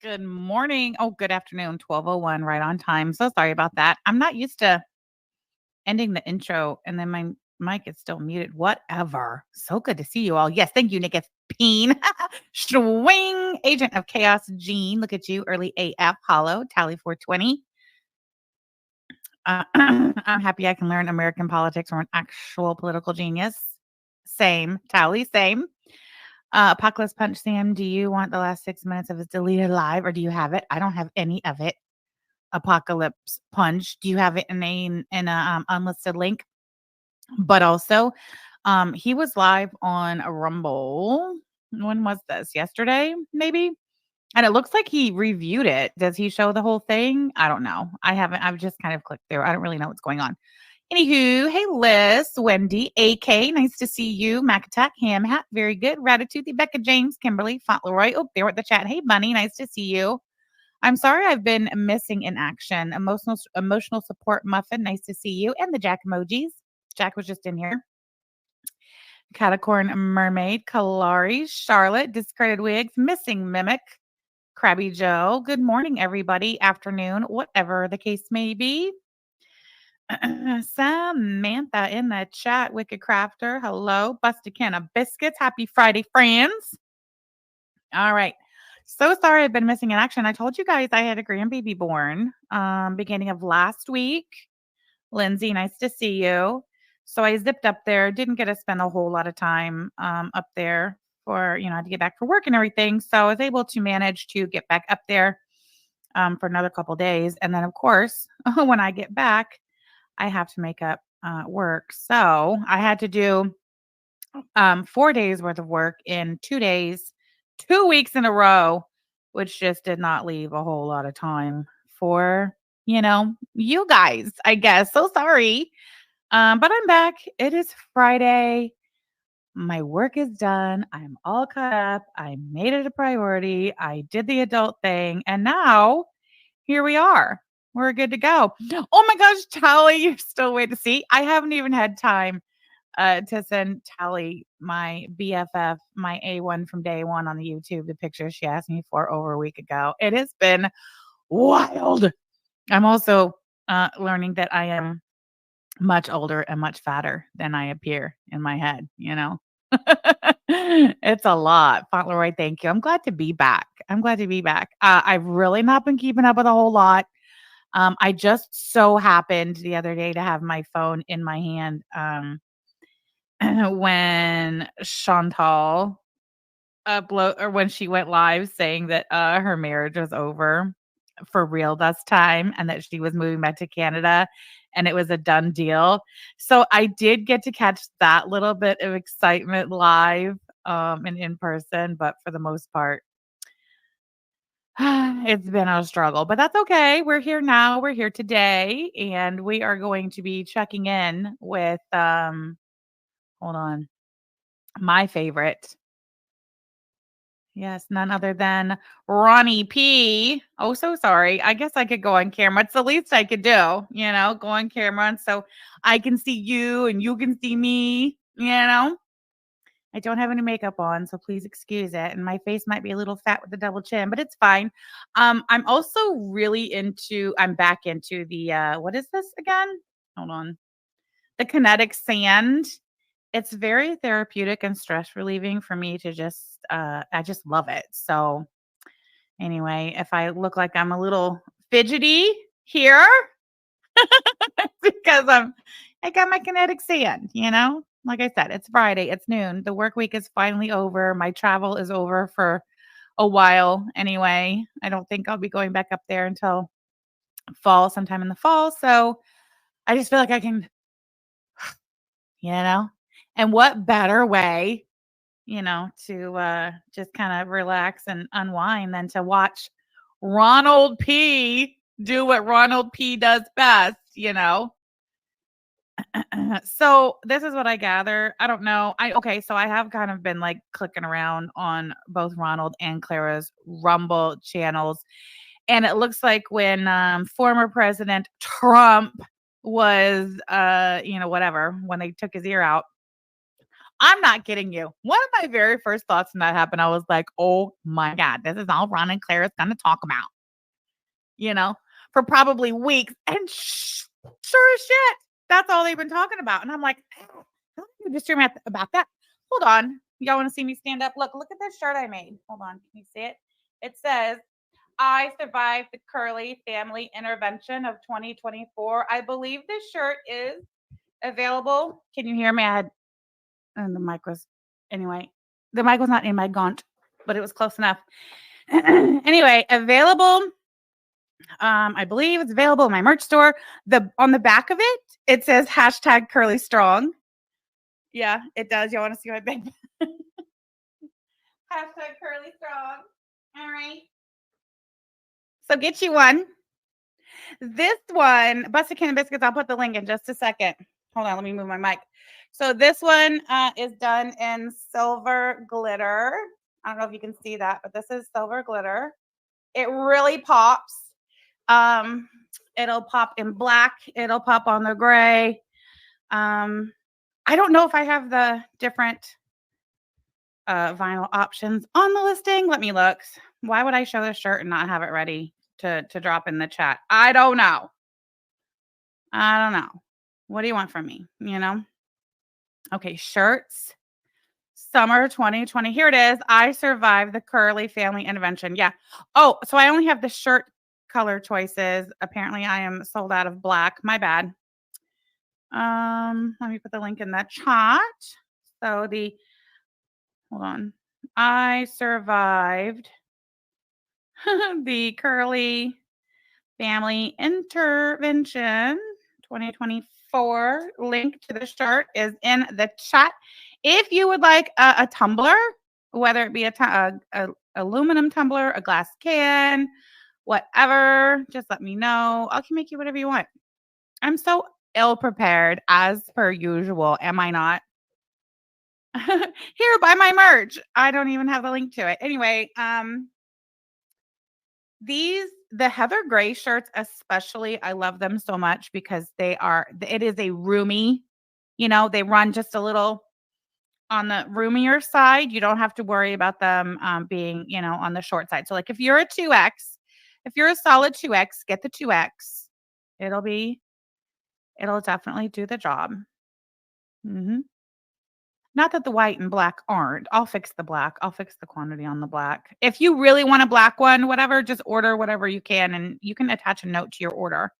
Good morning. Oh, good afternoon. 12:01 right on time. So sorry about that. I'm not used to ending the intro and then my mic is still muted. Whatever. So good to see you all. Yes, thank you, Nick Peen. Swing agent of chaos, Gene. Look at you, early AF Hollow, Tally 420. I'm happy I can learn American politics from an actual political genius. Same, Tally, same. Apocalypse Punch Sam, do you want the last 6 minutes of his deleted live or do you have it? I don't have any of it. Apocalypse Punch. Do you have it in a unlisted link? But also, he was live on a Rumble. When was this? Yesterday, maybe? And it looks like he reviewed it. Does he show the whole thing? I don't know. I haven't. I've just kind of clicked through. I don't really know what's going on. Anywho, hey Liz, Wendy, AK, nice to see you. Mac Attack, Ham Hat, very good. Ratatouille, Becca James, Kimberly, Fauntleroy. Oh, there with the chat. Hey Bunny, nice to see you. I'm sorry I've been missing in action. Emotional support muffin, nice to see you. And the Jack emojis. Jack was just in here. Catacorn Mermaid, Kalari, Charlotte, Discredited Wigs, Missing Mimic, Krabby Joe. Good morning, everybody. Afternoon, whatever the case may be. Samantha in the chat, Wicked Crafter. Hello. Busted Can of Biscuits. Happy Friday, friends. All right. So sorry I've been missing in action. I told you guys I had a grandbaby born beginning of last week. Lindsay, nice to see you. So I zipped up there, didn't get to spend a whole lot of time up there for, I had to get back for work and everything. So I was able to manage to get back up there for another couple days. And then, of course, when I get back, I have to make up work. So I had to do 4 days worth of work in 2 days, 2 weeks in a row, which just did not leave a whole lot of time for, you guys, I guess. So sorry. But I'm back. It is Friday. My work is done. I'm all caught up. I made it a priority. I did the adult thing. And now here we are. We're good to go. Oh my gosh, Tally, you're still waiting to see. I haven't even had time to send Tally, my BFF, my A1 from day one on the YouTube, the picture she asked me for over a week ago. It has been wild. I'm also learning that I am much older and much fatter than I appear in my head. It's a lot. Fauntleroy, thank you. I'm glad to be back. I'm glad to be back. I've really not been keeping up with a whole lot. I just so happened the other day to have my phone in my hand when Chantal when she went live saying that her marriage was over for real this time and that she was moving back to Canada and it was a done deal. So I did get to catch that little bit of excitement live and in person, but for the most part, it's been a struggle, but that's okay. We're here now. We're here today, and we are going to be checking in with hold on, my favorite. Yes, none other than Ronnie P. Oh, so sorry. I guess I could go on camera. It's the least I could do, go on camera and so I can see you and you can see me. I don't have any makeup on, so please excuse it. And my face might be a little fat with the double chin, but it's fine. I'm also I'm back into the what is this again? Hold on. The kinetic sand. It's very therapeutic and stress relieving for me to just I just love it. So anyway, if I look like I'm a little fidgety here, it's because I got my kinetic sand. Like I said, it's Friday, it's noon. The work week is finally over. My travel is over for a while anyway. I don't think I'll be going back up there until fall, sometime in the fall. So I just feel like I can, you know, and what better way to just kind of relax and unwind than to watch Ronald P do what Ronald P does best. So this is what I gather. I don't know. So I have kind of been like clicking around on both Ronald and Clara's Rumble channels. And it looks like when former President Trump was whatever, when they took his ear out, I'm not kidding you. One of my very first thoughts when that happened, I was like, "Oh my god, this is all Ron and Claire is gonna talk about," you know, for probably weeks, and sure as shit, that's all they've been talking about, and I'm like, "Oh, how did you just dream about that?" Hold on. Y'all wanna see me stand up? Look at this shirt I made. Hold on. Can you see it? It says, "I survived the Curly Family Intervention of 2024." I believe this shirt is available. Can you hear me? And the mic was anyway, the mic was not in my gaunt, but it was close enough. Anyway, available. I believe it's available in my merch store. On the back of it, it says hashtag Curly Strong. Yeah, it does. Y'all want to see my big hashtag Curly Strong. All right. So get you one. This one, Busted Can Biscuits, I'll put the link in just a second. Hold on, let me move my mic. So this one is done in silver glitter. I don't know if you can see that, but this is silver glitter. It really pops. It'll pop in black. It'll pop on the gray. I don't know if I have the different vinyl options on the listing. Let me look. Why would I show this shirt and not have it ready to drop in the chat? I don't know. What do you want from me? Okay, shirts. Summer 2020. Here it is. I survived the Curly Family Intervention. Yeah. Oh, so I only have the shirt color choices. Apparently, I am sold out of black. My bad. Let me put the link in the chat. So hold on. I survived the Curly Family Intervention 2024. Link to the shirt is in the chat. If you would like a tumbler, whether it be a aluminum tumbler, a glass can, whatever, just let me know. I can make you whatever you want. I'm so ill prepared as per usual. Am I not? Here, buy my merch. I don't even have the link to it. Anyway, the Heather Gray shirts especially, I love them so much because it is a roomy, they run just a little on the roomier side. You don't have to worry about them being, on the short side. So like if you're a 2X, if you're a solid 2X, get the 2X. It'll definitely do the job. Not that the white and black aren't. I'll fix the black. I'll fix the quantity on the black. If you really want a black one, whatever, just order whatever you can, and you can attach a note to your order.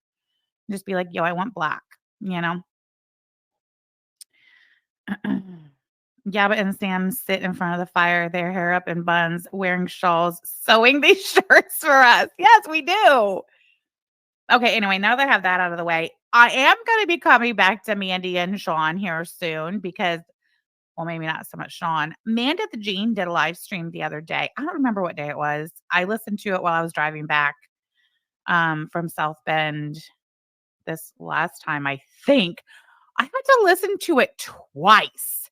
Just be like, yo, I want black, Yaba and Sam sit in front of the fire, their hair up in buns, wearing shawls, sewing these shirts for us. Yes, we do. Okay, anyway, now that I have that out of the way, I am going to be coming back to Mandy and Sean here soon because, well, maybe not so much Sean. Manda the Gene did a live stream the other day. I don't remember what day it was. I listened to it while I was driving back from South Bend this last time, I think. I had to listen to it twice.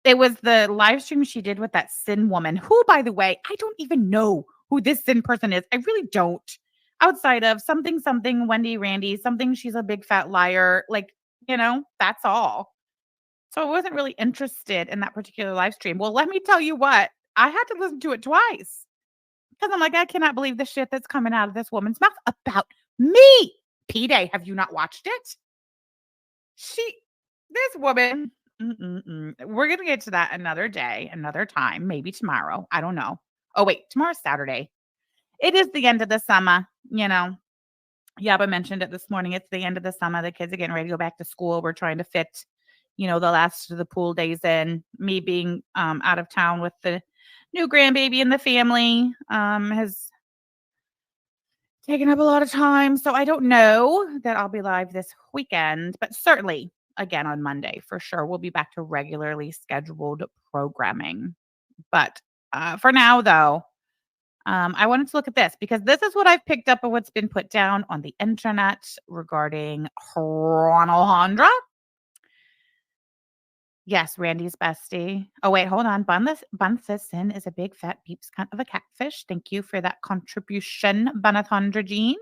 It was the live stream she did with that Sin woman, who, by the way, I don't even know who this Sin person is. I really don't. Outside of something, Wendy Randy, something, she's a big fat liar. Like, that's all. So I wasn't really interested in that particular live stream. Well, let me tell you what, I had to listen to it twice because I'm like, I cannot believe the shit that's coming out of this woman's mouth about me. P-Day, have you not watched it? This woman, we're going to get to that another day, another time, maybe tomorrow. I don't know. Oh, wait, tomorrow's Saturday. It is the end of the summer, Yaba mentioned it this morning. It's the end of the summer. The kids are getting ready to go back to school. We're trying to fit, the last of the pool days in. Me being out of town with the new grandbaby and the family has taken up a lot of time. So I don't know that I'll be live this weekend, but certainly again on Monday for sure. We'll be back to regularly scheduled programming. But for now, though, I wanted to look at this because this is what I've picked up of what's been put down on the internet regarding Ronalhandra. Yes, Randy's bestie. Oh, wait, hold on. Bun says Sin is a big fat beeps cunt of a catfish. Thank you for that contribution, Banathandra Jean.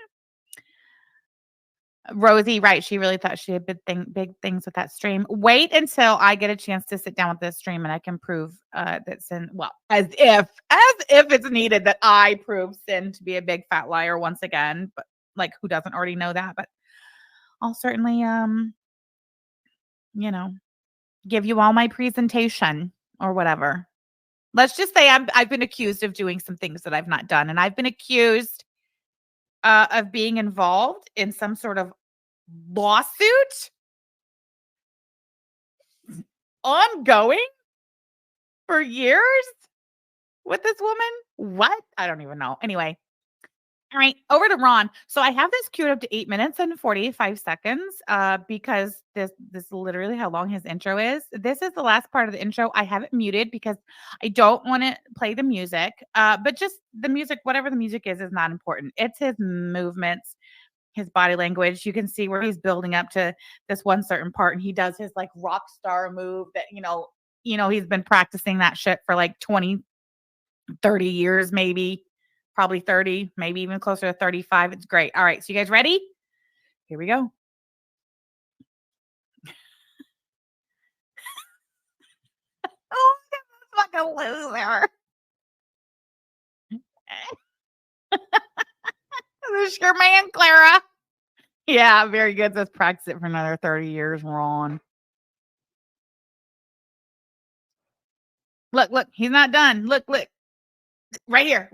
Rosie, right? She really thought she had big things with that stream. Wait until I get a chance to sit down with this stream and I can prove that Sin. Well, as if it's needed that I prove Sin to be a big fat liar once again. But like, who doesn't already know that? But I'll certainly, give you all my presentation or whatever. Let's just say I've been accused of doing some things that I've not done, and I've been accused of being involved in some sort of lawsuit ongoing for years with this woman. What? I don't even know. Anyway. All right, over to Ron. So I have this queued up to 8 minutes and 45 seconds because this is literally how long his intro is. This is the last part of the intro. I have it muted because I don't want to play the music, but just the music, whatever the music is not important. It's his movements, his body language. You can see where he's building up to this one certain part, and he does his like rock star move that, he's been practicing that shit for like 20, 30 years, maybe. Probably 30, maybe even closer to 35. It's great. All right. So you guys ready? Here we go. Oh, this fucking loser. This is your man, Clara. Yeah, very good. Let's practice it for another 30 years, Ron. Look. He's not done. Look. Right here.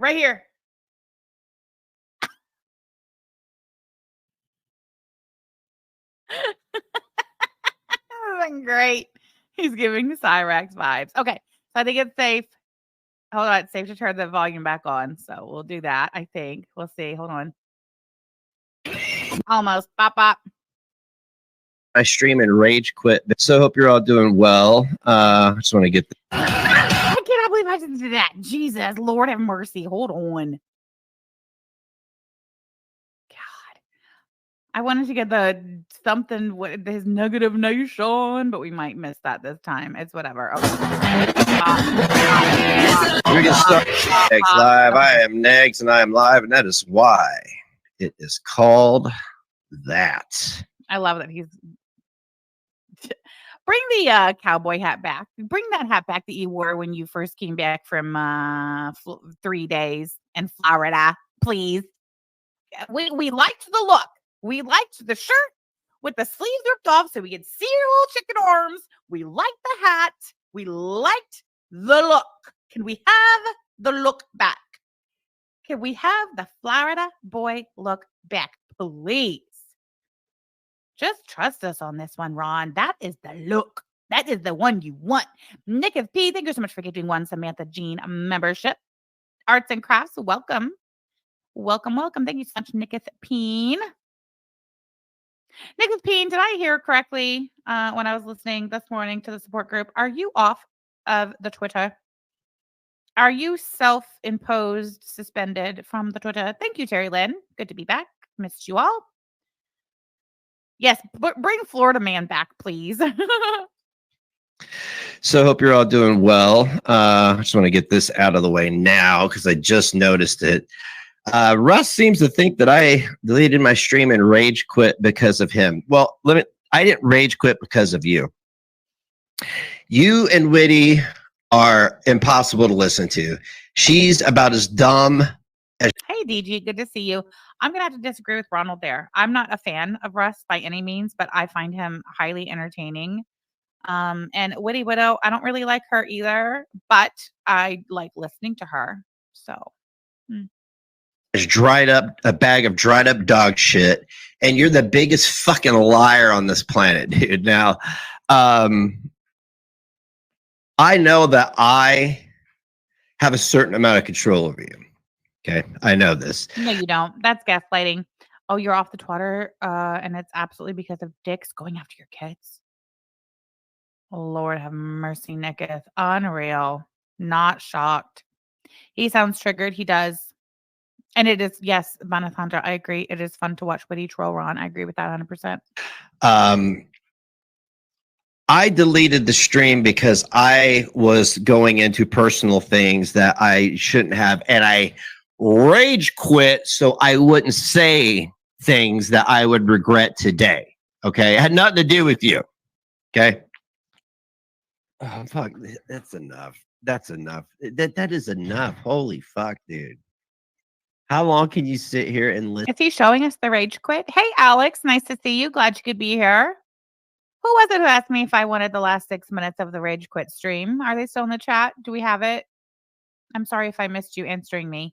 Great. He's giving Cyrax vibes. Okay. So I think it's safe. Hold on. It's safe to turn the volume back on. So we'll do that, I think. We'll see. Hold on. Almost. Bop. I stream and rage quit. So hope you're all doing well. I just want to get I cannot believe I just did that. Jesus, Lord have mercy. Hold on. I wanted to get the something with his negative nation, but we might miss that this time. It's whatever. Okay. We can start Negs Live. I am Negs and I am live, and that is why it is called that. I love that he's bring the cowboy hat back. Bring that hat back that you wore when you first came back from 3 days in Florida, please. We liked the look. We liked the shirt with the sleeves ripped off so we could see your little chicken arms. We liked the hat. We liked the look. Can we have the look back? Can we have the Florida boy look back, please? Just trust us on this one, Ron. That is the look. That is the one you want. Nicketh P, thank you so much for giving one Samantha Jean membership. Arts and Crafts, welcome. Welcome. Thank you so much, Nicketh Peen. Nicholas Peen, did I hear correctly when I was listening this morning to the support group? Are you off of the Twitter? Are you self-imposed suspended from the Twitter? Thank you, Terry Lynn. Good to be back. Missed you all. Yes, but bring Florida Man back, please. So hope you're all doing well. I just want to get this out of the way now because I just noticed it. Russ seems to think that I deleted my stream and rage quit because of him. Well, I didn't rage quit because of you. You and Witty are impossible to listen to. She's about as dumb as... Hey, DG, good to see you. I'm going to have to disagree with Ronald there. I'm not a fan of Russ by any means, but I find him highly entertaining. And Witty Widow, I don't really like her either, but I like listening to her. So... a bag of dried up dog shit, and you're the biggest fucking liar on this planet, dude. Now, I know that I have a certain amount of control over you. Okay, I know this. No, you don't. That's gaslighting. Oh, you're off the Twitter, and it's absolutely because of dicks going after your kids. Oh, Lord have mercy, Nicketh. Unreal. Not shocked. He sounds triggered. He does. And it is, yes, Manathandra, I agree. It is fun to watch Witty troll Ron. I agree with that 100%. I deleted the stream because I was going into personal things that I shouldn't have, and I rage quit so I wouldn't say things that I would regret today. Okay, it had nothing to do with you. Okay. Oh fuck, that's enough. That's enough. That is enough. Holy fuck, dude. How long can you sit here and listen? Is he showing us the rage quit? Hey, Alex, nice to see you. Glad you could be here. Who was it who asked me if I wanted the last 6 minutes of the rage quit stream? Are they still in the chat? Do we have it? I'm sorry if I missed you answering me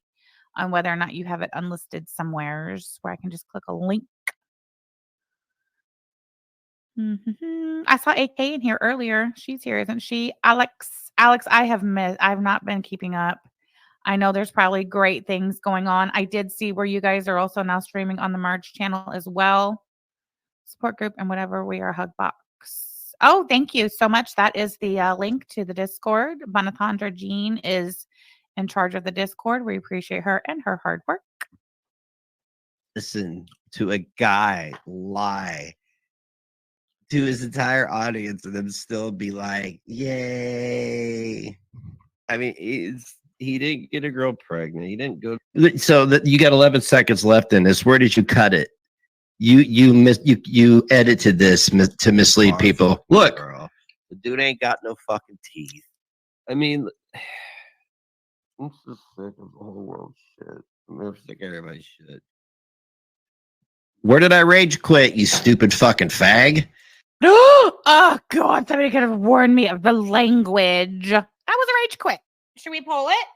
on whether or not you have it unlisted somewheres where I can just click a link. I saw AK in here earlier. She's here, isn't she? Alex, I have not been keeping up. I know there's probably great things going on. I did see where you guys are also now streaming on the March channel as well. Support group and whatever. We are Hugbox. Oh, thank you so much. That is the link to the Discord. Banathandra Jean is in charge of the Discord. We appreciate her and her hard work. Listen to a guy lie to his entire audience and then still be like, yay. I mean, he didn't get a girl pregnant. He didn't go. So that you got 11 seconds left in this. Where did you cut it? You edited this to mislead people. Look, girl, the dude ain't got no fucking teeth. I mean, I'm so sick of the whole world shit. I'm sick of everybody's shit. Where did I rage quit, you stupid fucking fag? Oh God, somebody could have warned me of the language. That was a rage quit. Should we poll it?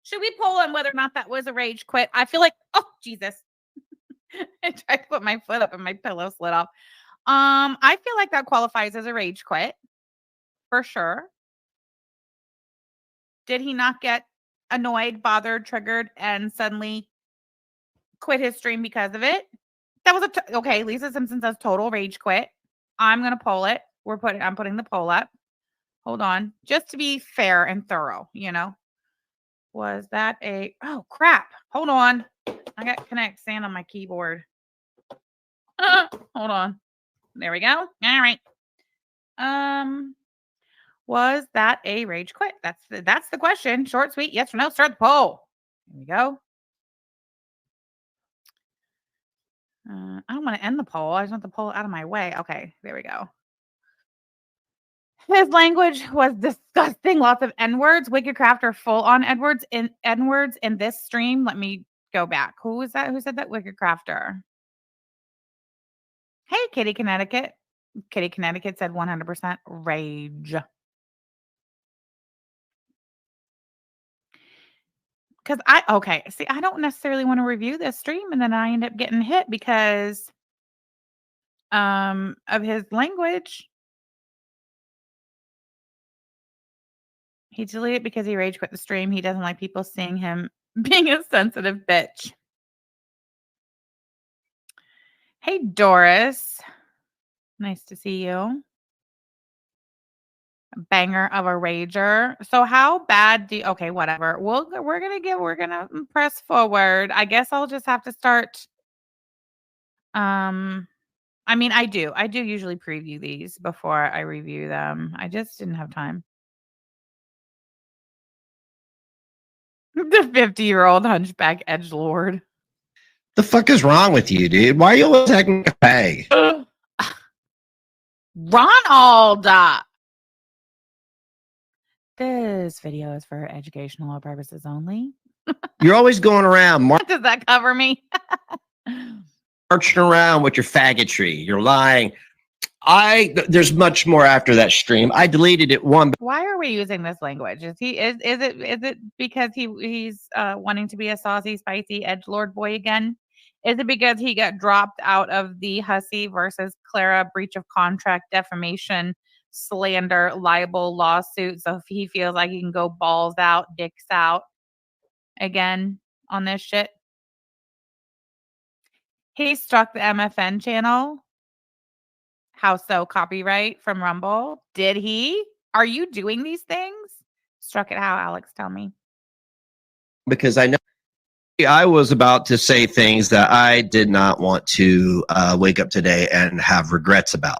Should we poll on whether or not that was a rage quit? I feel like, oh Jesus. I tried to put my foot up and my pillow slid off. I feel like that qualifies as a rage quit for sure. Did he not get annoyed, bothered, triggered, and suddenly quit his stream because of it? That was okay. Lisa Simpson says total rage quit. I'm gonna poll it. I'm putting the poll up. Hold on, just to be fair and thorough. You know, was that a? Oh crap! Hold on. I got Connect Sand on my keyboard. Hold on. There we go. All right. Was that a rage quit? That's the question. Short, sweet, yes or no. Start the poll. Here we go. I don't want to end the poll. I just want the poll out of my way. Okay, there we go. His language was disgusting. Lots of N-words. Wicked Crafter full on N-words in this stream. Let me go back. Who was that? Who said that? Wicked Crafter. Hey, Kitty Connecticut. Kitty Connecticut said 100% rage. Because I don't necessarily want to review this stream and then I end up getting hit because of his language. He deleted it because he rage quit the stream. He doesn't like people seeing him being a sensitive bitch. Hey, Doris. Nice to see you. Banger of a rager. So how bad do you, okay, whatever. We're gonna press forward. I guess I'll just have to start. I mean, I do usually preview these before I review them. I just didn't have time. The 50-year-old hunchback edgelord. The fuck is wrong with you, dude? Why are you always acting like a fag? Ronald! This video is for educational purposes only. You're always going around. Does that cover me? Marching around with your faggotry. You're lying. There's much more after that stream. I deleted it one. Why are we using this language? Is it because he's wanting to be a saucy, spicy edgelord boy again? Is it because he got dropped out of the Hussey versus Clara breach of contract, defamation, slander, libel lawsuit? So if he feels like he can go balls out, dicks out again on this shit. He struck the MFN channel. How so? Copyright from Rumble? Did he? Are you doing these things? Struck it how, Alex? Tell me. Because I know I was about to say things that I did not want to wake up today and have regrets about.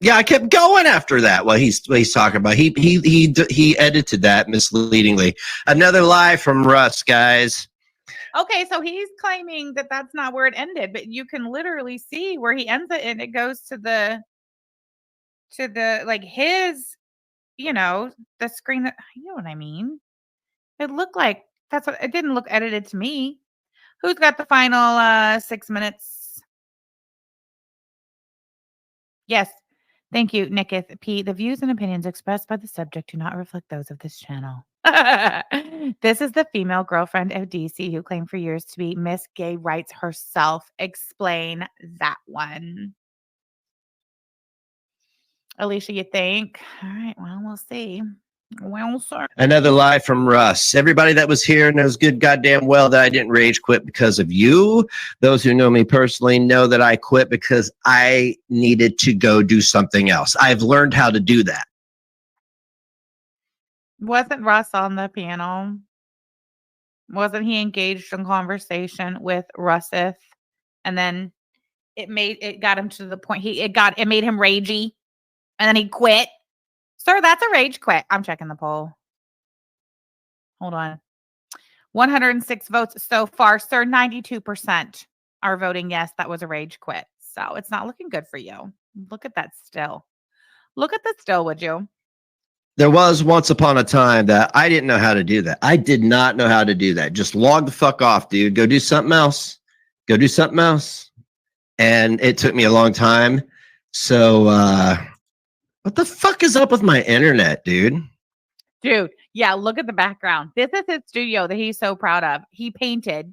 Yeah, I kept going after that. What he's talking about. He edited that misleadingly. Another lie from Russ, guys. Okay, so he's claiming that that's not where it ended, but you can literally see where he ends it, and it goes to the like his, the screen that you know what I mean. It looked like that's what it didn't look edited to me. Who's got the final 6 minutes? Yes. Thank you, Nicketh P. The views and opinions expressed by the subject do not reflect those of this channel. This is the female girlfriend of DC who claimed for years to be Miss Gay Rights herself. Explain that one. Alicia, you think? All right, well, we'll see. Well, sir. Another lie from Russ. Everybody that was here knows good goddamn well that I didn't rage quit because of you. Those who know me personally know that I quit because I needed to go do something else. I've learned how to do that. Wasn't Russ on the piano? Wasn't he engaged in conversation with Russeth? And then it got him to the point it made him ragey, and then he quit. Sir, that's a rage quit. I'm checking the poll. Hold on. 106 votes so far, sir. 92% are voting yes, that was a rage quit. So it's not looking good for you. Look at that still. Look at this still, would you? There was once upon a time that I didn't know how to do that. I did not know how to do that. Just log the fuck off, dude. Go do something else. Go do something else. And it took me a long time. So, what the fuck is up with my internet, dude? Dude, yeah, look at the background. This is his studio that he's so proud of. He painted,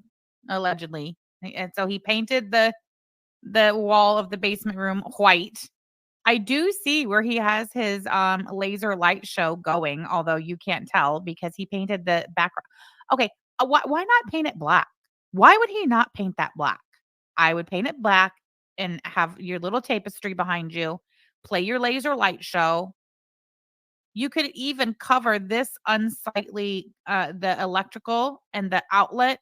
allegedly. And so he painted the wall of the basement room white. I do see where he has his laser light show going, although you can't tell because he painted the background. Okay, why not paint it black? Why would he not paint that black? I would paint it black and have your little tapestry behind you, play your laser light show. You could even cover this unsightly, the electrical and the outlet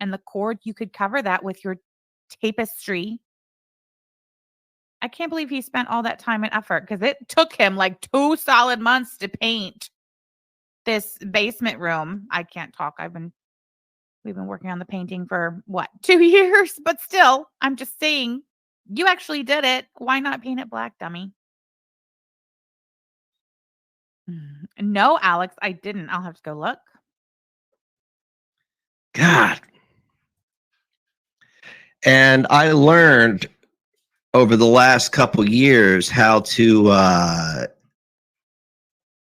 and the cord. You could cover that with your tapestry. I can't believe he spent all that time and effort because it took him like 2 solid months to paint this basement room. I can't talk. We've been working on the painting for what, 2 years? But still, I'm just saying, you actually did it. Why not paint it black, dummy? No, Alex, I didn't. I'll have to go look. God. And I learned over the last couple years how to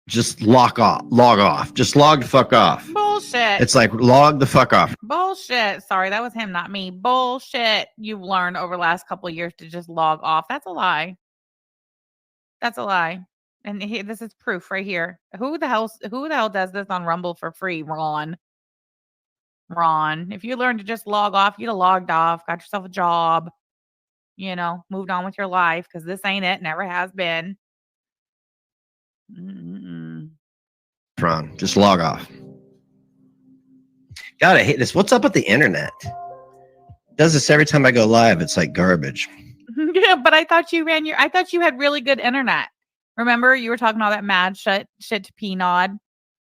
just log off. Just log the fuck off. Bullshit. It's like log the fuck off. Bullshit. Sorry, that was him, not me. Bullshit. You've learned over the last couple of years to just log off. That's a lie. That's a lie. And this is proof right here. Who the hell does this on Rumble for free? Ron, if you learned to just log off, you'd have logged off, got yourself a job, moved on with your life because this ain't it. Never has been. Ron, just log off. God, I hate this. What's up with the internet? It does this every time I go live. It's like garbage. Yeah, but I thought you had really good internet. Remember, you were talking all that mad shit to P-Nod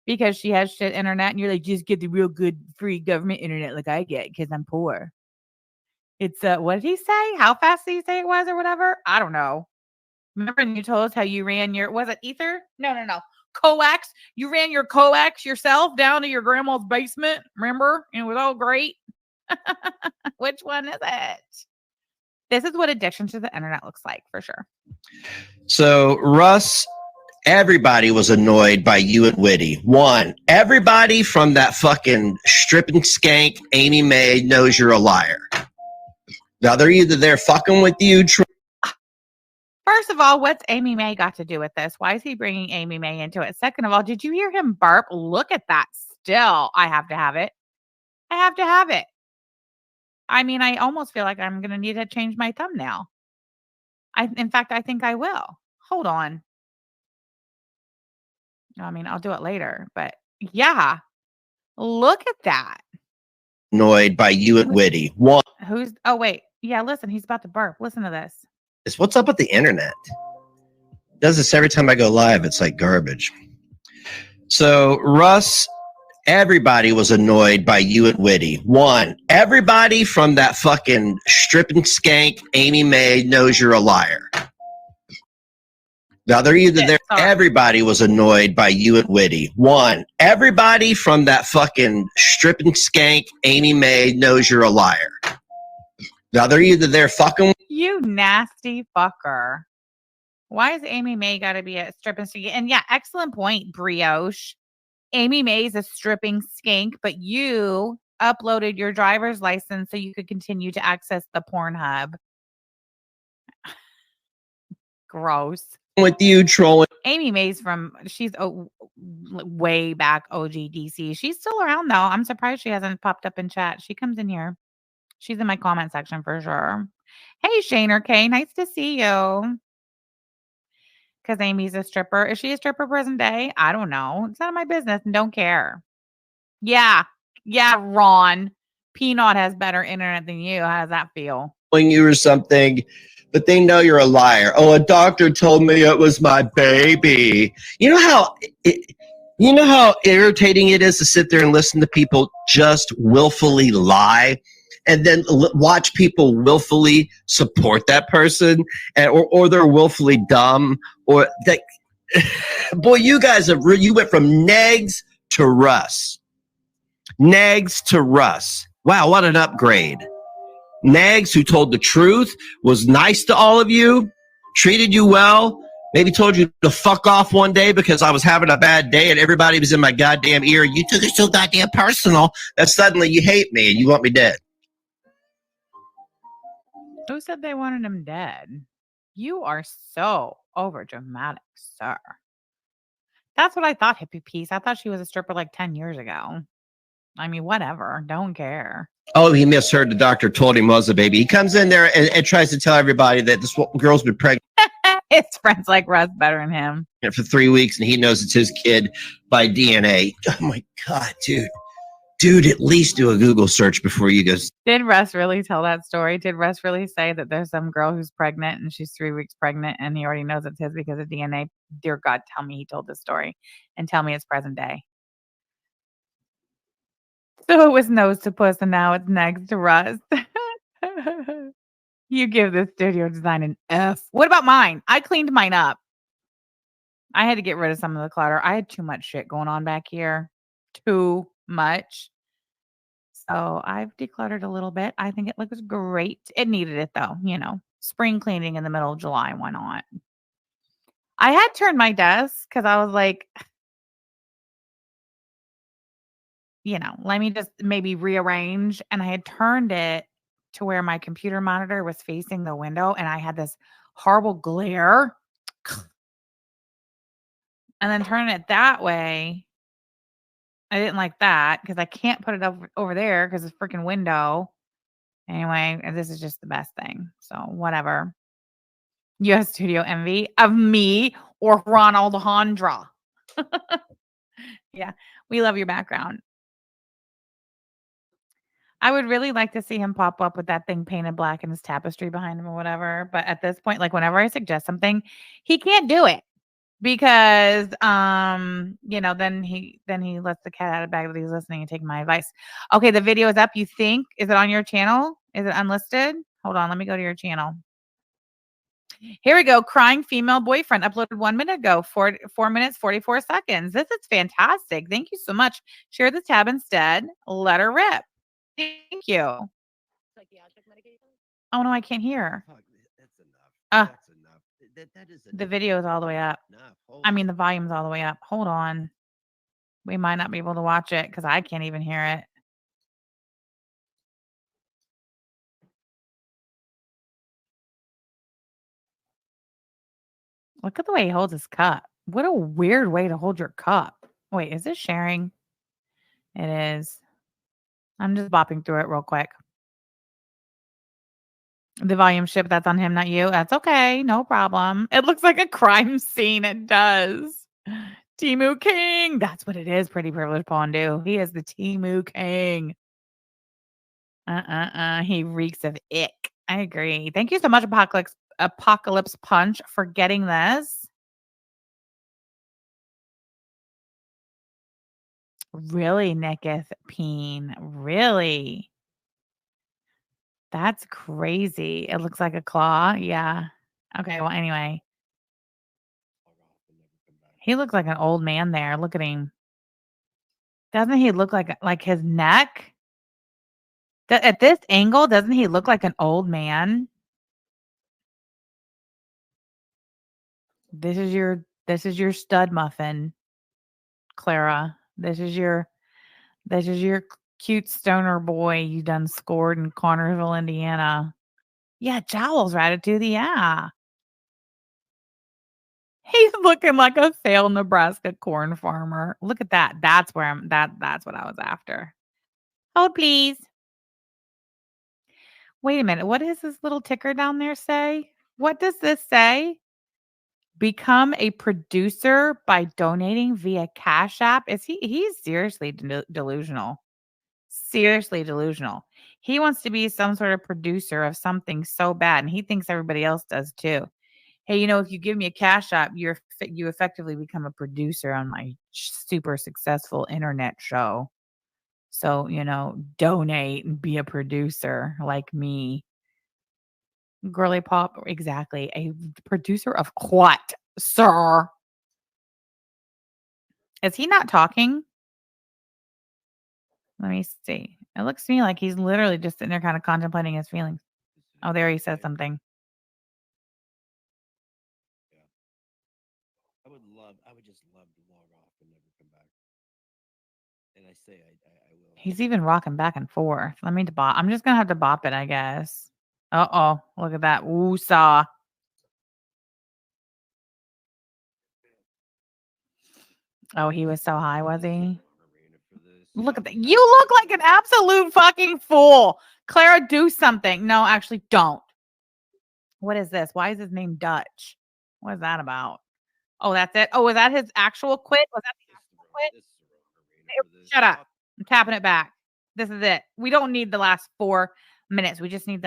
because she has shit internet, and you're like, just get the real good free government internet like I get because I'm poor. It's what did he say? How fast did he say it was or whatever? I don't know. Remember, and you told us how you ran was it Ether? No. Coax. You ran your coax yourself down to your grandma's basement. Remember? And it was all great. Which one is it? This is what addiction to the internet looks like for sure. So, Russ, everybody was annoyed by you and Witty. One, everybody from that fucking stripping skank Amy May knows you're a liar. Now, they're either there fucking with you. First of all, what's Amy May got to do with this? Why is he bringing Amy May into it? Second of all, did you hear him burp? Look at that still. I have to have it. I mean, I almost feel like I'm going to need to change my thumbnail. In fact, I think I will. Hold on. I mean, I'll do it later, but yeah, look at that. Annoyed by you and Witty. One. Oh, wait. Yeah, listen, he's about to burp. Listen to this. It's what's up with the internet? It does this every time I go live. It's like garbage. So, Russ, Everybody was annoyed by you and Whitty. One, everybody from that fucking stripping skank Amy May knows you're a liar. Now they're either there. Everybody was annoyed by you and Whitty. One, everybody from that fucking stripping skank Amy May knows you're a liar. Now they're either there fucking you nasty fucker. Why is Amy May got to be a stripping skank? And yeah, excellent point, Brioche. Amy May's a stripping skank, but you uploaded your driver's license so you could continue to access the Pornhub. Gross. With you trolling. Amy May's she's way back OGDC. She's still around though. I'm surprised she hasn't popped up in chat. She comes in here. She's in my comment section for sure. Hey, Shaner K, nice to see you. Because Amy's a stripper. Is she a stripper present day? I don't know. It's none of my business and don't care. Yeah, Ron. Peanut has better internet than you. How does that feel? You or something, but they know you're a liar. Oh, a doctor told me it was my baby. You know how irritating it is to sit there and listen to people just willfully lie, and then watch people willfully support that person, or they're willfully dumb, or that. Boy, you guys you went from Negs to Russ. Negs to Russ. Wow, what an upgrade. Nags, who told the truth, was nice to all of you, treated you well, maybe told you to fuck off one day because I was having a bad day and everybody was in my goddamn ear. You took it so goddamn personal that suddenly you hate me and you want me dead. Who said they wanted him dead? You are so over dramatic, sir. That's what I thought, Hippie Peace. I thought she was a stripper like 10 years ago. I mean, whatever. Don't care. Oh, he misheard. The doctor told him was a baby. He comes in there and tries to tell everybody that this girl's been pregnant. His friends like Russ better than him. For 3 weeks, and he knows it's his kid by DNA. Oh, my God, dude. Dude, at least do a Google search before you go. Did Russ really tell that story? Did Russ really say that there's some girl who's pregnant and she's 3 weeks pregnant and he already knows it's his because of DNA? Dear God, tell me he told this story and tell me it's present day. So it was nose to puss and now it's next to Russ. You give this studio design an F. What about mine? I cleaned mine up. I had to get rid of some of the clutter. I had too much shit going on back here. Too much. So I've decluttered a little bit. I think it looks great. It needed it though. Spring cleaning in the middle of July. Why not? I had turned my desk because I was like, let me just maybe rearrange. And I had turned it to where my computer monitor was facing the window and I had this horrible glare. And then turning it that way, I didn't like that because I can't put it over there because it's freaking window. Anyway, this is just the best thing. So whatever. You have studio envy of me or Ronald Hondra. Yeah, we love your background. I would really like to see him pop up with that thing painted black and his tapestry behind him or whatever. But at this point, like whenever I suggest something, he can't do it because, then he lets the cat out of the bag that he's listening and taking my advice. Okay, the video is up. You think? Is it on your channel? Is it unlisted? Hold on, let me go to your channel. Here we go. Crying female boyfriend uploaded 1 minute ago. 4 minutes, 44 seconds. This is fantastic. Thank you so much. Share the tab instead. Let her rip. Thank you. Oh no, I can't hear. That's enough. That's enough. That is the video is all the way up. I mean, the volume's all the way up. Hold on. We might not be able to watch it because I can't even hear it. Look at the way he holds his cup. What a weird way to hold your cup. Wait, is this sharing? It is. I'm just bopping through it real quick. The volume shift, that's on him, not you. That's okay. No problem. It looks like a crime scene. It does. Temu King. That's what it is. Pretty Privileged Pondu. He is the Temu King. He reeks of ick. I agree. Thank you so much, Apocalypse Punch, for getting this. Really, Nicketh Peen? Really? That's crazy. It looks like a claw. Yeah. Okay. Well, anyway, he looks like an old man there. Look at him. Doesn't he look like his neck? At this angle, doesn't he look like an old man? This is your stud muffin, Clara. This is your cute stoner boy you done scored in Connersville, Indiana. Yeah, Jowls Ratatouille. Yeah. He's looking like a failed Nebraska corn farmer. Look at that. That's what I was after. Hold, please. Wait a minute. What does this little ticker down there say? What does this say? Become a producer by donating via Cash App. He's seriously delusional. Seriously delusional. He wants to be some sort of producer of something so bad, and he thinks everybody else does too. Hey, if you give me a Cash App, you effectively become a producer on my super successful internet show. So, donate and be a producer like me. Girly Pop, exactly. A producer of what, sir? Is he not talking? Let me see. It looks to me like he's literally just sitting there kind of contemplating his feelings. Oh, there he says something. I would just love to log off and never come back. And I say I will. He's even rocking back and forth. Let me bop. I'm just gonna have to bop it, I guess. Uh-oh. Look at that. Woo-saw. Oh, he was so high, was he? Look at that. You look like an absolute fucking fool. Clara, do something. No, actually, don't. What is this? Why is his name Dutch? What is that about? Oh, that's it. Oh, was that his actual quit? Was that the actual quit? Shut up. I'm tapping it back. This is it. We don't need the last 4 minutes. We just need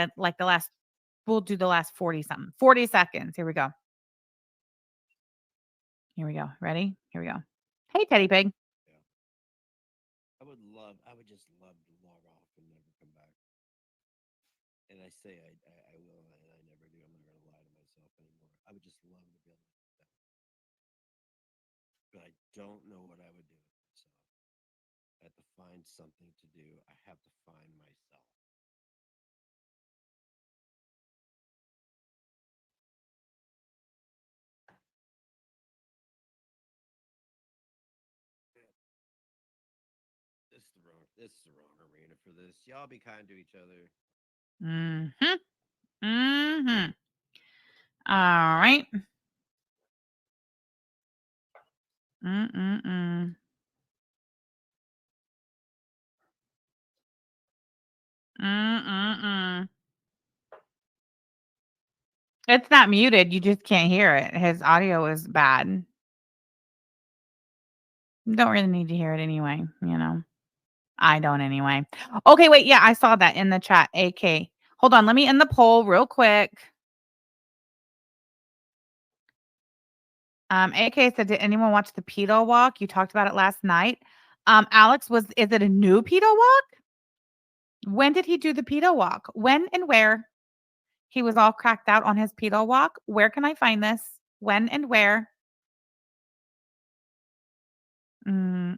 we'll do the last 40 something. 40 seconds. Here we go. Here we go. Ready? Here we go. Hey, Teddy Pig. I would just love to log off and never come back. And I say I will, and I never do. I'm not going to lie to myself anymore. I would just love to be able to do that. But I don't know what I would do with myself. I have to find something to do. I have to find myself. This is the wrong arena for this. Y'all be kind to each other. Mm-hmm. Mm-hmm. All right. Mm-mm-mm. Mm-mm-mm. It's not muted. You just can't hear it. His audio is bad. Don't really need to hear it anyway, I don't anyway. Okay, wait. Yeah, I saw that in the chat. AK. Hold on. Let me end the poll real quick. AK said, did anyone watch the pedo walk? You talked about it last night. Alex, is it a new pedo walk? When did he do the pedo walk? When and where? He was all cracked out on his pedo walk. Where can I find this? When and where?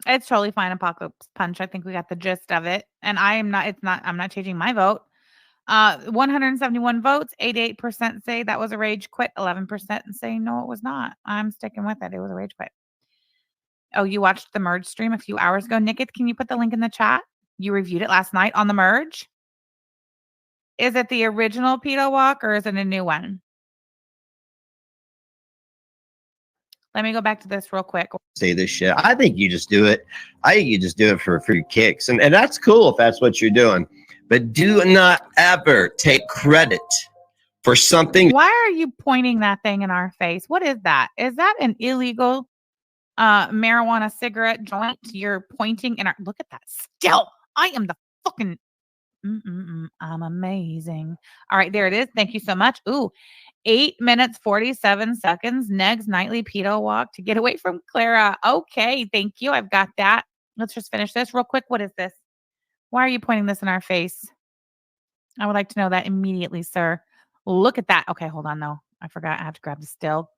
It's totally fine. Apocalypse Punch. I think we got the gist of it. And I'm not changing my vote. 171 votes, 88% say that was a rage quit, 11% say no, it was not. I'm sticking with it. It was a rage quit. Oh, you watched the merge stream a few hours ago. Nicketh, can you put the link in the chat? You reviewed it last night on the merge. Is it the original pedo walk or is it a new one? Let me go back to this real quick. Say this shit. I think you just do it. I think you just do it for free kicks. And that's cool if that's what you're doing. But do not ever take credit for something. Why are you pointing that thing in our face? What is that? Is that an illegal marijuana cigarette joint? You're pointing in our look at that. Still, I am the fucking I'm amazing. All right, there it is. Thank you so much. Ooh, 8 minutes, 47 seconds. Next nightly pedo walk to get away from Clara. Okay, thank you. I've got that. Let's just finish this real quick. What is this? Why are you pointing this in our face? I would like to know that immediately, sir. Look at that. Okay, hold on, though. I forgot. I have to grab the still.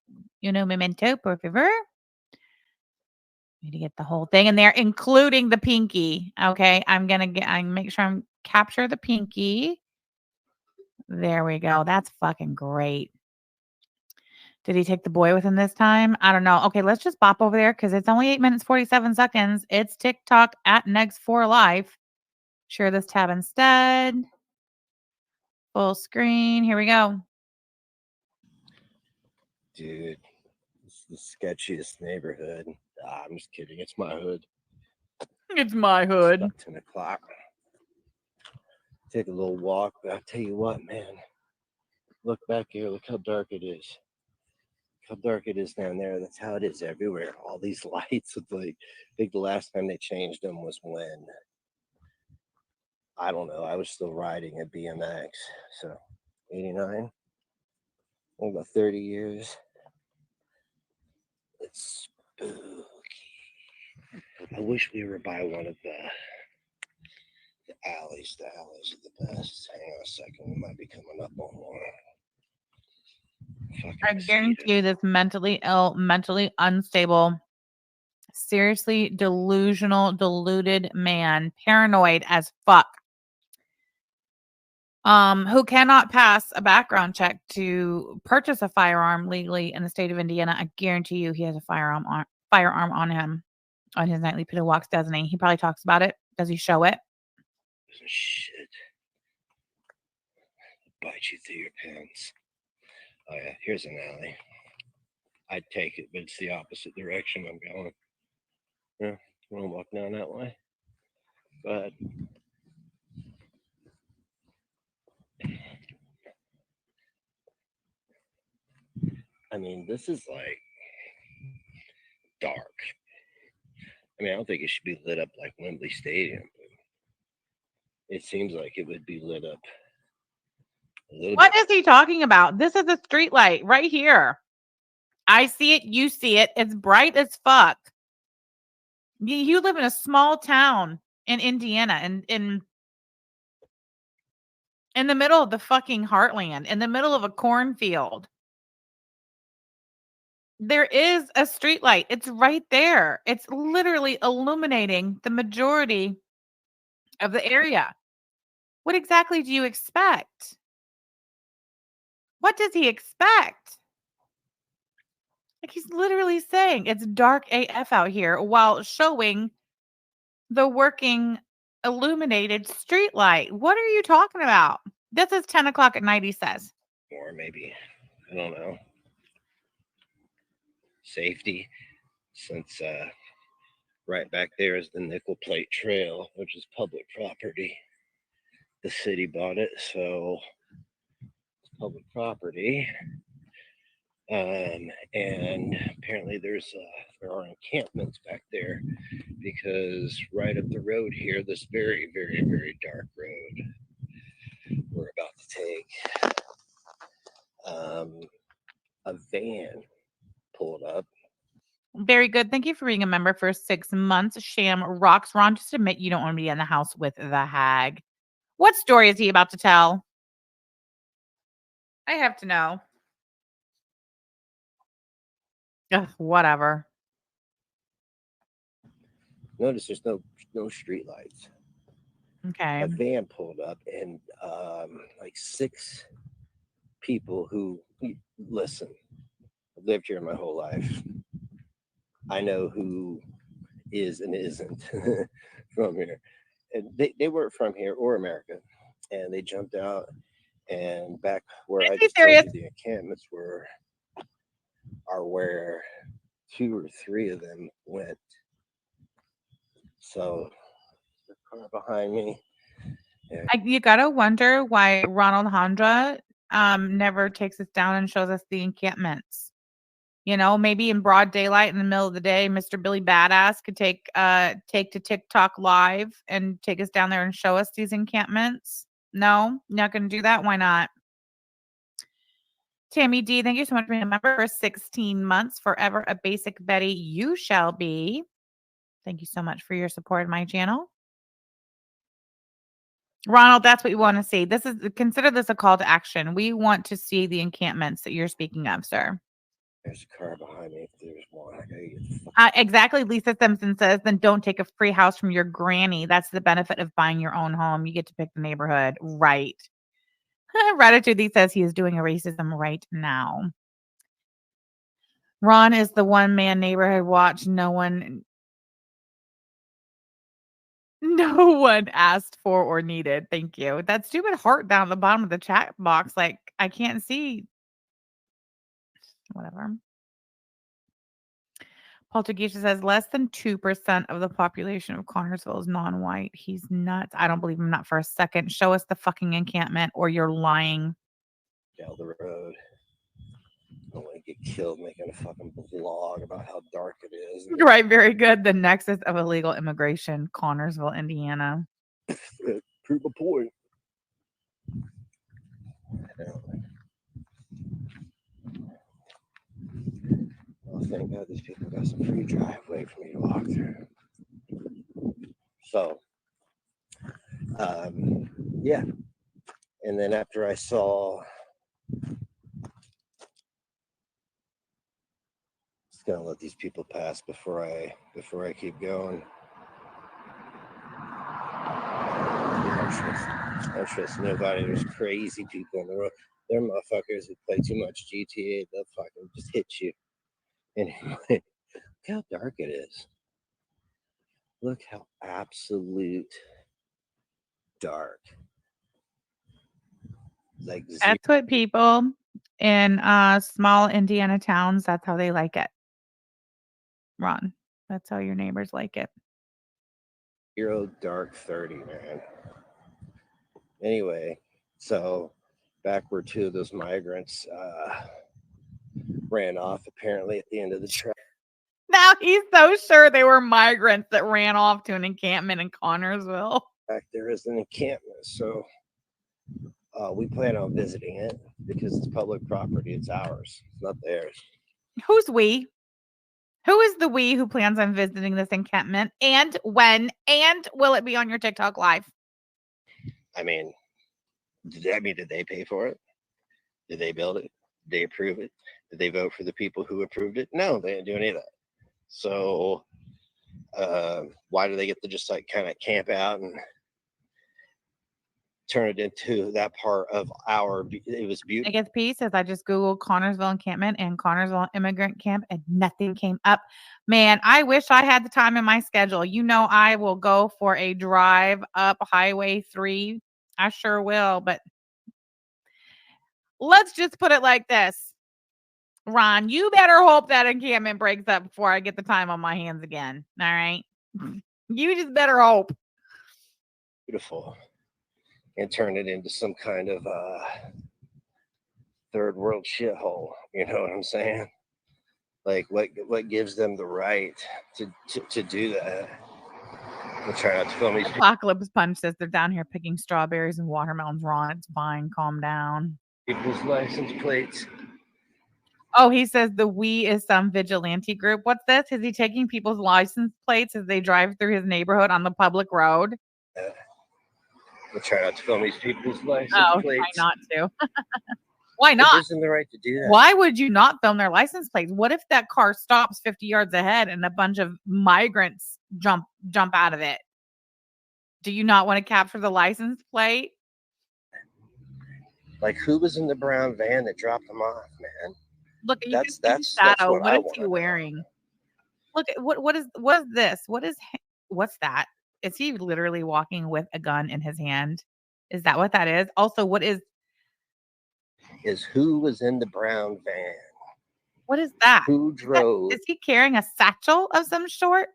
Memento, por favor. Need to get the whole thing in there, including the pinky. Okay, I'm make sure I'm capture the pinky. There we go. That's fucking great. Did he take the boy with him this time? I don't know. Okay, let's just bop over there because it's only 8 minutes, 47 seconds. It's TikTok at Negs4 Live. Share this tab instead. Full screen. Here we go. Dude, it's the sketchiest neighborhood. I'm just kidding. It's my hood. It's my hood. It's about 10 o'clock. Take a little walk. But I'll tell you what, man. Look back here. Look how dark it is. Look how dark it is down there. That's how it is everywhere. All these lights. With like, I think the last time they changed them was when, I don't know, I was still riding a BMX. So 89. About 30 years. It's spooky. I wish we were by one of the alleys. The alleys are the best. Hang on a second. We might be coming up on one. I guarantee you this mentally ill, mentally unstable, seriously delusional, deluded man, paranoid as fuck, who cannot pass a background check to purchase a firearm legally in the state of Indiana. I guarantee you he has a firearm on him on his nightly pillow walks, doesn't he? He probably talks about it. Does he show it? Shit. Bite you through your pants. Oh yeah, here's an alley. I'd take it, but it's the opposite direction I'm going. Yeah, you want to walk down that way? Go ahead. I mean, this is like dark. I mean, I don't think it should be lit up like Wembley Stadium, but it seems like it would be lit up a little bit. What is he talking about? This is a street light right here. I see it. You see it. It's bright as fuck. You live in a small town in Indiana and in the middle of the fucking heartland, in the middle of a cornfield. There is a street light. It's right there. It's literally illuminating the majority of the area. What exactly do you expect? What does he expect? Like he's literally saying it's dark AF out here while showing the working illuminated street light. What are you talking about? This is 10 o'clock at night, he says. Or maybe, I don't know. Safety, since right back there is the Nickel Plate Trail, which is public property. The city bought it, so it's public property. And apparently there are encampments back there because right up the road here, this very, very, very dark road we're about to take, a van pulled up. Very good. Thank you for being a member for 6 months. Sham rocks. Ron, just admit you don't want to be in the house with the hag. What story is he about to tell? I have to know. Ugh, whatever. Notice there's no street lights. Okay. A van pulled up and like 6 people who, listen, I've lived here my whole life. I know who is and isn't from here. And they weren't from here or America. And they jumped out, and back where I just told you the encampments are where 2 or 3 of them went. So the car behind me. Yeah. You gotta wonder why Ronald Handra never takes us down and shows us the encampments. You know, maybe in broad daylight in the middle of the day, Mr. Billy Badass could take to TikTok live and take us down there and show us these encampments. No, not gonna do that. Why not? Tammy D, thank you so much for being a member for 16 months. Forever a basic Betty, you shall be. Thank you so much for your support of my channel. Ronald, that's what you want to see. Consider this a call to action. We want to see the encampments that you're speaking of, sir. There's a car behind me. If there's one, exactly. Lisa Simpson says, then don't take a free house from your granny. That's the benefit of buying your own home. You get to pick the neighborhood. Right. Ratatouille says he is doing a racism right now. Ron is the one-man neighborhood watch. No one asked for or needed. Thank you. That stupid heart down the bottom of the chat box. Like, I can't see. Whatever. Poltergeist says less than 2% of the population of Connersville is non-white. He's nuts. I don't believe him, not for a second. Show us the fucking encampment or you're lying. Down the road. I don't want to get killed making a fucking vlog about how dark it is. Right, very good. The nexus of illegal immigration, Connersville, Indiana. Prove a point. Oh, thank God these people got some free driveway for me to walk through. So, yeah. And then after I saw, just gonna let these people pass before I keep going. I don't trust nobody. There's crazy people on the road. They're motherfuckers who play too much GTA. They'll fucking just hit you. Anyway, look how dark it is. Look how absolute dark. Like that's what people in small Indiana towns, that's how they like it. Ron, that's how your neighbors like it. 0 dark 30, man. Anyway, so back where 2 of those migrants ran off apparently at the end of the track. Now he's so sure they were migrants that ran off to an encampment in Connersville. Back there is an encampment, so we plan on visiting it because it's public property. It's ours. It's not theirs. Who's we? Who is the we who plans on visiting this encampment? And when? And will it be on your TikTok live? I mean, did they pay for it? Did they build it? Did they approve it? Did they vote for the people who approved it? No, they didn't do any of that. So why do they get to just like kind of camp out and turn it into that part of it was beautiful. I guess P says I just Googled Connersville encampment and Connersville immigrant camp and nothing came up. Man, I wish I had the time in my schedule. You know, I will go for a drive up Highway 3. I sure will, but let's just put it like this. Ron, you better hope that encampment breaks up before I get the time on my hands again. All right. You just better hope. Beautiful. And turn it into some kind of third world shithole. You know what I'm saying? Like what gives them the right to do that? We'll try not to film these. Apocalypse Punch says they're down here picking strawberries and watermelons. Ron, it's fine. Calm down. People's license plates. Oh, he says the we is some vigilante group. What's this? Is he taking people's license plates as they drive through his neighborhood on the public road? We'll try not to film these people's license plates. Why not to? Why not? It gives them the right to do that. Why would you not film their license plates? What if that car stops 50 yards ahead and a bunch of migrants jump out of it? Do you not want to capture the license plate? Like who was in the brown van that dropped them off, man? Look, that's Shadow. What is he wearing? Look, what is this? What's that? Is he literally walking with a gun in his hand? Is that what that is? Also, what is who was in the brown van? What is that? Who drove? Is he carrying a satchel of some sort?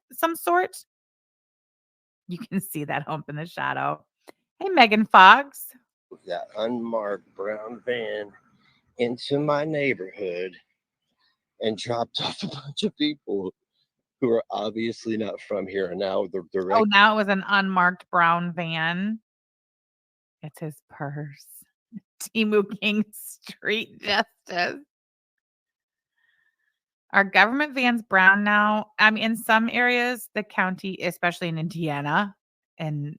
You can see that hump in the shadow. Hey, Megan Fox. That unmarked brown van into my neighborhood and dropped off a bunch of people who are obviously not from here. And now they're direct. Oh, now it was an unmarked brown van. It's his purse. Timu King Street Justice. Are government vans brown now? I mean, in some areas, the county, especially in Indiana, and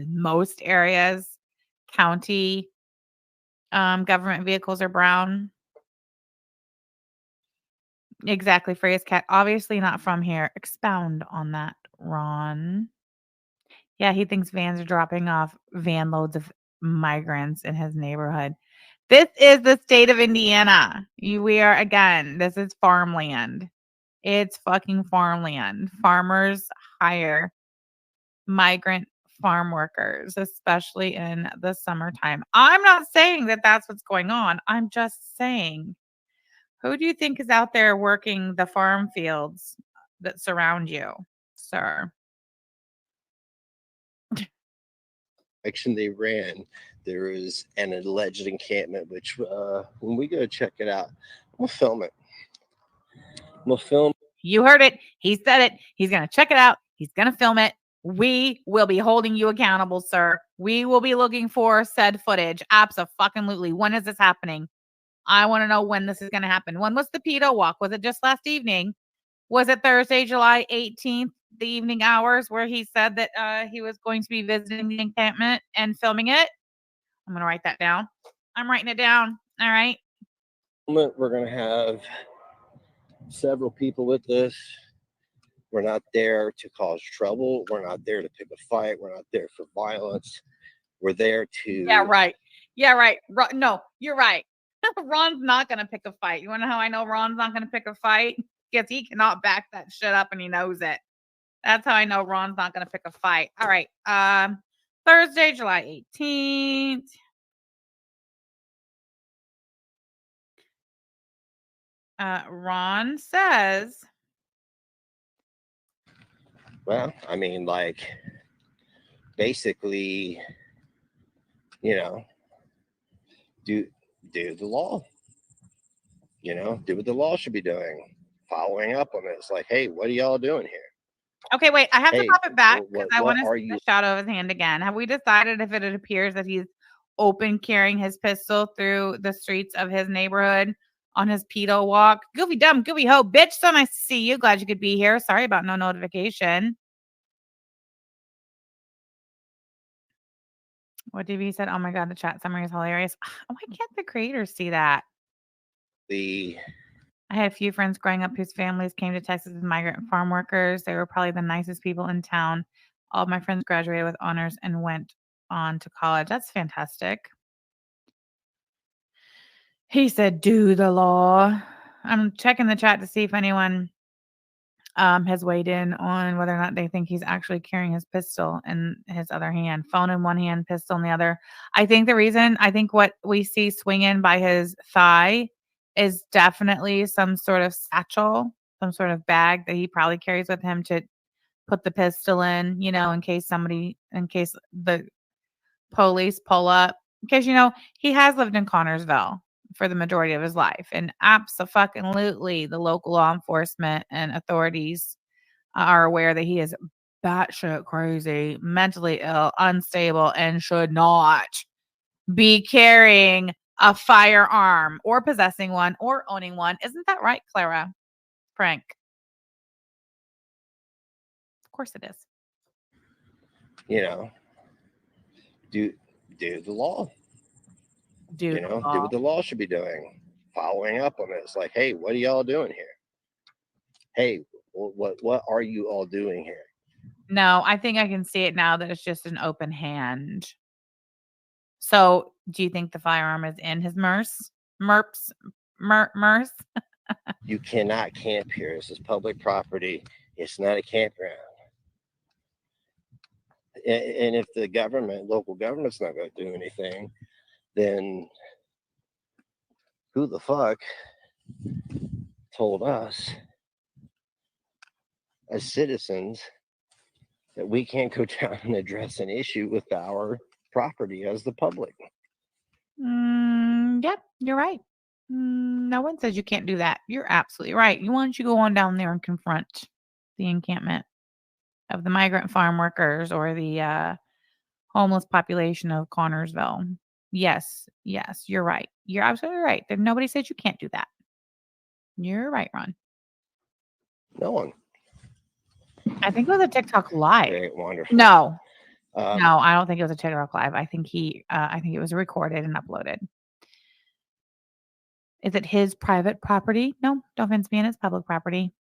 most areas, county government vehicles are brown. Exactly, Freya's cat. Obviously not from here. Expound on that, Ron. Yeah, he thinks vans are dropping off van loads of migrants in his neighborhood. This is the state of Indiana. We are, again, this is farmland. It's fucking farmland. Farmers hire migrant farm workers, especially in the summertime. I'm not saying that that's what's going on. I'm just saying, who do you think is out there working the farm fields that surround you, sir? Action they ran, there is an alleged encampment, which when we go check it out, we'll film it. We'll film. You heard it. He said it. He's going to check it out. He's going to film it. We will be holding you accountable, sir. We will be looking for said footage. Absolutely. When is this happening? I want to know when this is going to happen. When was the pedo walk? Was it just last evening? Was it Thursday, July 18th, the evening hours, where he said that he was going to be visiting the encampment and filming it? I'm going to write that down. I'm writing it down. All right. We're going to have several people with us. We're not there to cause trouble. We're not there to pick a fight. We're not there for violence. We're there to... Yeah, right. Yeah, right. No, you're right. Ron's not going to pick a fight. You want to know how I know Ron's not going to pick a fight? Because he cannot back that shit up and he knows it. That's how I know Ron's not going to pick a fight. All right. Thursday, July 18th. Ron says, well, I mean, like, basically, you know, do the law. You know, do what the law should be doing. Following up on it. It's like, hey, what are y'all doing here? Okay, wait. I have to pop it back because I want to see the shot of his hand again. Have we decided if it appears that he's open carrying his pistol through the streets of his neighborhood on his pedo walk? Goofy dumb, goofy ho, bitch. So nice to see you. Glad you could be here. Sorry about no notification. What DB said? Oh my god, the chat summary is hilarious. Why can't the creators see that? I had a few friends growing up whose families came to Texas as migrant farm workers. They were probably the nicest people in town. All of my friends graduated with honors and went on to college. That's fantastic. He said, do the law. I'm checking the chat to see if anyone has weighed in on whether or not they think he's actually carrying his pistol in his other hand, phone in one hand, pistol in the other. I think what we see swinging by his thigh is definitely some sort of satchel, some sort of bag that he probably carries with him to put the pistol in, in case the police pull up. Because, he has lived in Connorsville for the majority of his life. And absolutely the local law enforcement and authorities are aware that he is batshit crazy, mentally ill, unstable, and should not be carrying a firearm or possessing one or owning one. Isn't that right, Clara? Frank? Of course it is. Do the law. Do what the law should be doing. Following up on it. It's like, hey, what are y'all doing here? Hey, what are you all doing here? No, I think I can see it now that it's just an open hand. So, do you think the firearm is in his MERS? You cannot camp here. This is public property. It's not a campground. And if the local government's not going to do anything, then who the fuck told us as citizens that we can't go down and address an issue with our property as the public? Yep, you're right. No one says you can't do that. You're absolutely right. Why don't you go on down there and confront the encampment of the migrant farm workers or the homeless population of Connorsville? Yes, you're right. You're absolutely right. Nobody said you can't do that. You're right, Ron. No one. I think it was a TikTok live. Very wonderful. No, Um, no, I don't think it was a TikTok live. I think it was recorded and uploaded. Is it his private property? No, don't fence me in. It's public property.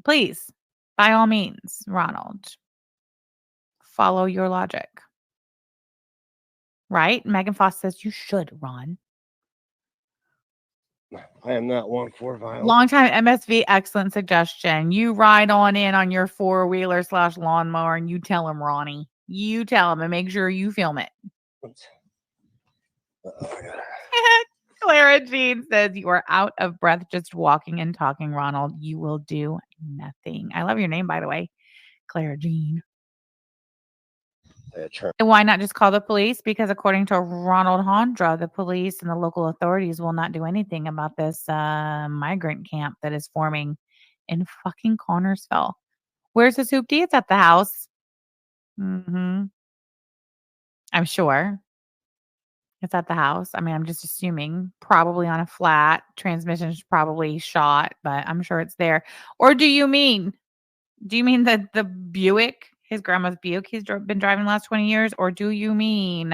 Please, by all means, Ronald, follow your logic. Right? Megan Foss says you should, Ron. I am not one for violence. Longtime MSV, excellent suggestion. You ride on in on your 4-wheeler / lawnmower and you tell him, Ronnie. You tell him and make sure you film it. Clara Jean says you are out of breath just walking and talking, Ronald. You will do nothing. I love your name, by the way, Clara Jean. And why not just call the police? Because according to Ronald Hondra, the police and the local authorities will not do anything about this migrant camp that is forming in fucking Connersville. Where's the soup tea? It's at the house. I'm sure. It's at the house. I mean, I'm just assuming probably on a flat. Transmission is probably shot, but I'm sure it's there. Or do you mean that the Buick, his grandma's Buick, he's been driving the last 20 years? Or do you mean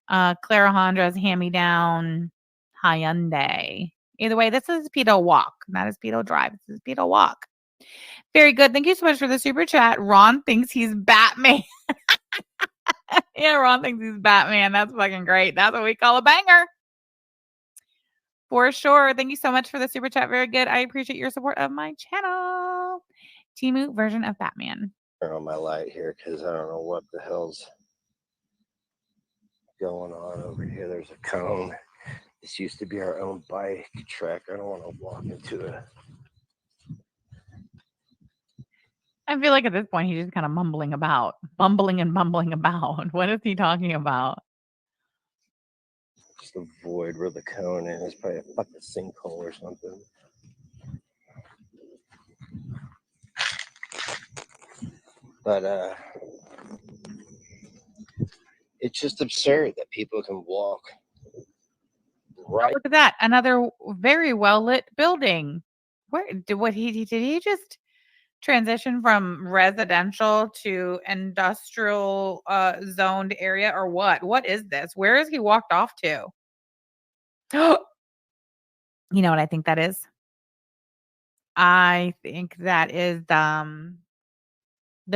Clara Hondra's hand-me-down Hyundai? Either way, this is Pedo Walk, not as Pedo Drive. This is Pedo Walk. Very good. Thank you so much for the super chat. Ron thinks he's Batman. Yeah, Ron thinks he's Batman. That's fucking great. That's what we call a banger. For sure. Thank you so much for the super chat. Very good. I appreciate your support of my channel. Temu version of Batman. Turn on my light here because I don't know what the hell's going on over here. There's a cone. This used to be our own bike track. I don't want to walk into it. I feel like at this point he's just kind of bumbling and mumbling about. What is he talking about? Just avoid where the cone is. It's probably a fucking sinkhole or something. But it's just absurd that people can walk right. Oh, look at that. Another very well lit building. Where did he just transition from residential to industrial zoned area or what? What is this? Where is he walked off to? You know what I think that is? I think that is the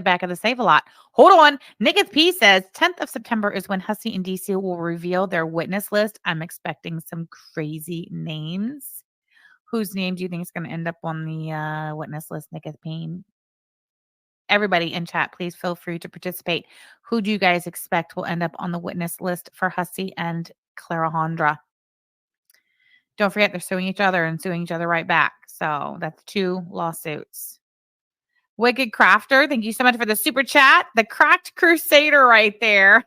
back of the Save-A-Lot. Hold on. Nicketh P says 10th of September is when Hussey and DC will reveal their witness list. I'm expecting some crazy names. Whose name do you think is going to end up on the witness list, Nicketh P? Everybody in chat, please feel free to participate. Who do you guys expect will end up on the witness list for Hussey and Clara Hondra? Don't forget, they're suing each other and suing each other right back. So that's 2 lawsuits. Wicked Crafter, thank you so much for the super chat. The Cracked Crusader right there.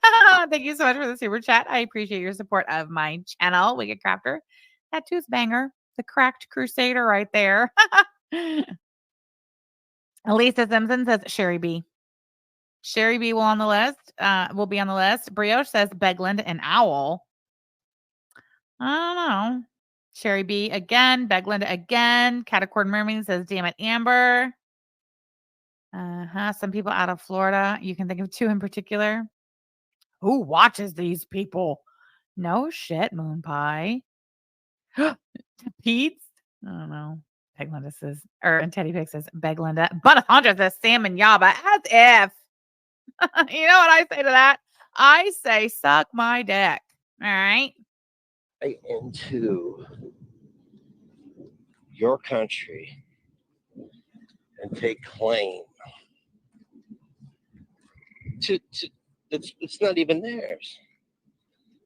Thank you so much for the super chat. I appreciate your support of my channel, Wicked Crafter. That too's banger. The Cracked Crusader right there. Elisa Simpson says Sherry B. Sherry B will be on the list. Brioche says Begland and Owl. I don't know. Sherry B again. Begland again. Catacord Mermaid says damn it, Amber. Some people out of Florida. You can think of 2 in particular. Who watches these people? No shit, Moon Pie. Pete's? I don't know. Beglinda says, and Teddy Pig says Beglinda. But Alejandra says Sam and Yaba. As if. You know what I say to that? I say suck my dick. All right. Into your country and take claim to it's not even theirs.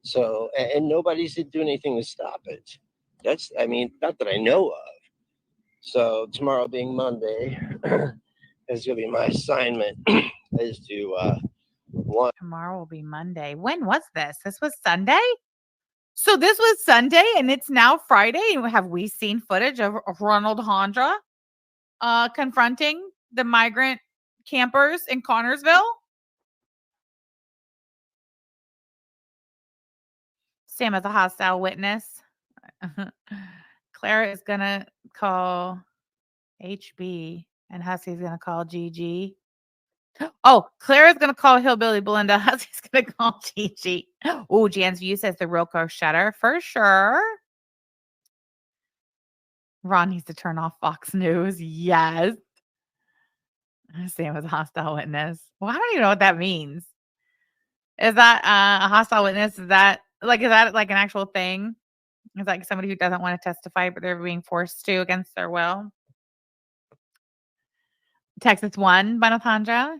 So and nobody's doing anything to stop it. That's not that I know of. So tomorrow being Monday is gonna be my assignment is to tomorrow will be Monday. When was this? This was Sunday? So this was Sunday and it's now Friday. Have we seen footage of Ronald Hondra confronting the migrant campers in Connersville? Sam as a hostile witness. Clara is going to call HB. And Hussy's going to call GG. Oh, Clara's going to call Hillbilly Belinda. Hussy's going to call GG. Oh, Jan's View says the Wilco Shutter for sure. Ron needs to turn off Fox News. Yes. Sam was a hostile witness. Well, I don't even know what that means. Is that a hostile witness? Is that like an actual thing? It's like somebody who doesn't want to testify, but they're being forced to against their will. Texas won, Banatandra.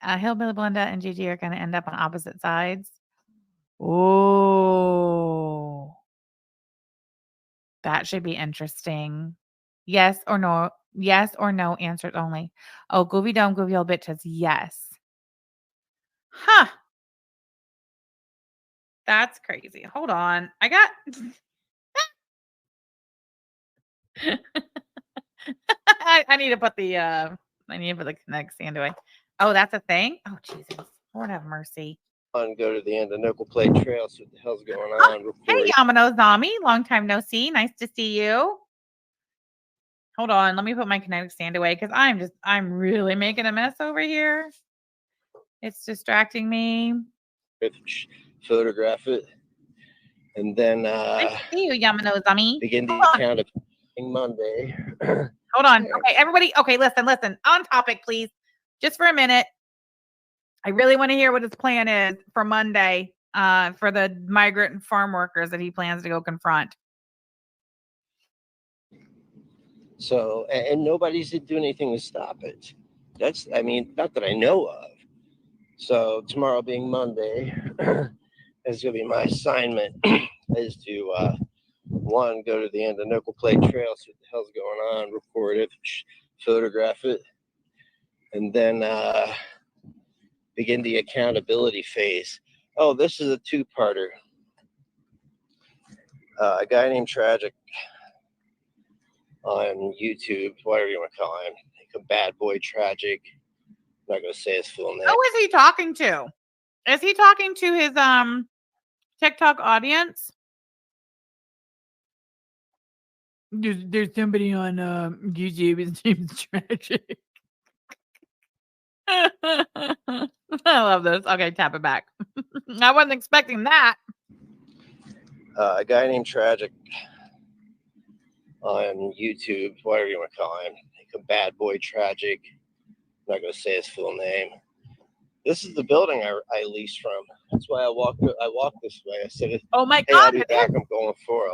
Hillbilly Belinda and Gigi are going to end up on opposite sides. Oh, that should be interesting. Yes or no? Yes or no answers only. Oh, Goofy Dome, Goofy Old Bitch says yes. Huh. That's crazy. Hold on. I got. I need to put the kinetic stand away. Oh, that's a thing? Oh, Jesus. Lord have mercy. Go to the end of Nickel Plate Trail. See what the hell's going on. Hey, Yamano Zami. Long time no see. Nice to see you. Hold on. Let me put my kinetic stand away because I'm really making a mess over here. It's distracting me. Photograph it. And then nice to see you, Yamano Zami. Begin the count of Monday. Hold on. Okay, everybody. Okay, listen. On topic, please. Just for a minute. I really want to hear what his plan is for Monday for the migrant and farm workers that he plans to go confront. So, and nobody's doing anything to stop it. Not that I know of. So tomorrow being Monday is going to be my assignment is to, one, go to the end of Nickel Plate Trail, see what the hell's going on, record it, photograph it, and then begin the accountability phase. Oh, this is a two-parter. A guy named Tragic on YouTube, whatever you want to call him, like a bad boy Tragic. I'm not going to say his full name. Who is he talking to? Is he talking to his TikTok audience? There's somebody on YouTube. His name's Tragic. I love this. Okay, tap it back. I wasn't expecting that. A guy named Tragic on YouTube, whatever you want to call him, like a bad boy Tragic. I'm not going to say his full name. This is the building I leased from. That's why I walked this way. I said, "Oh my hey, God, I'll be back. I'm going for."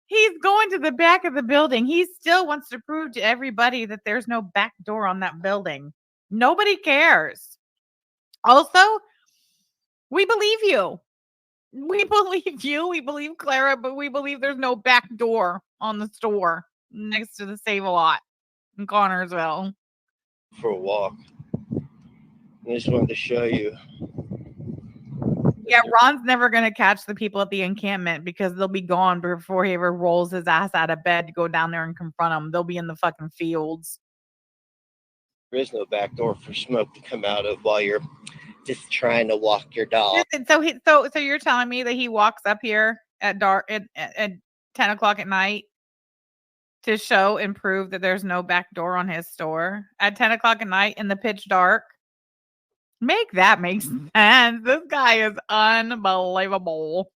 He's going to the back of the building. He still wants to prove to everybody that there's no back door on that building. Nobody cares. Also, we believe you. We believe you. We believe Clara, but we believe there's no back door on the store next to the Save-A-Lot in Connorsville. For a walk. I just wanted to show you. Yeah, Ron's never going to catch the people at the encampment because they'll be gone before he ever rolls his ass out of bed to go down there and confront them. They'll be in the fucking fields. There is no back door for smoke to come out of while you're just trying to walk your dog. So you're telling me that he walks up here at dark at 10 o'clock at night to show and prove that there's no back door on his store at 10 o'clock at night in the pitch dark? Make sense. This guy is unbelievable.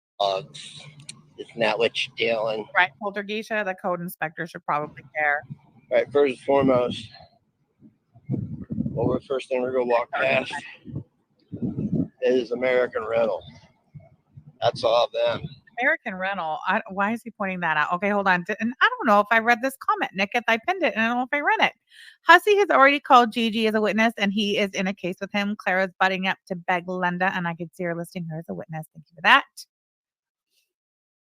It's not what you're doing. Right, Poltergeisha, the code inspector should probably care. All right, first and foremost, the first thing we're going to walk past is American Rental. That's all of them. American Rental. Why is he pointing that out? Okay, hold on. And I don't know if I read this comment, Nick. If I pinned it, and I don't know if I read it. Hussy has already called Gigi as a witness, and he is in a case with him. Clara's butting up to beg Linda, and I could see her listing her as a witness. Thank you for that.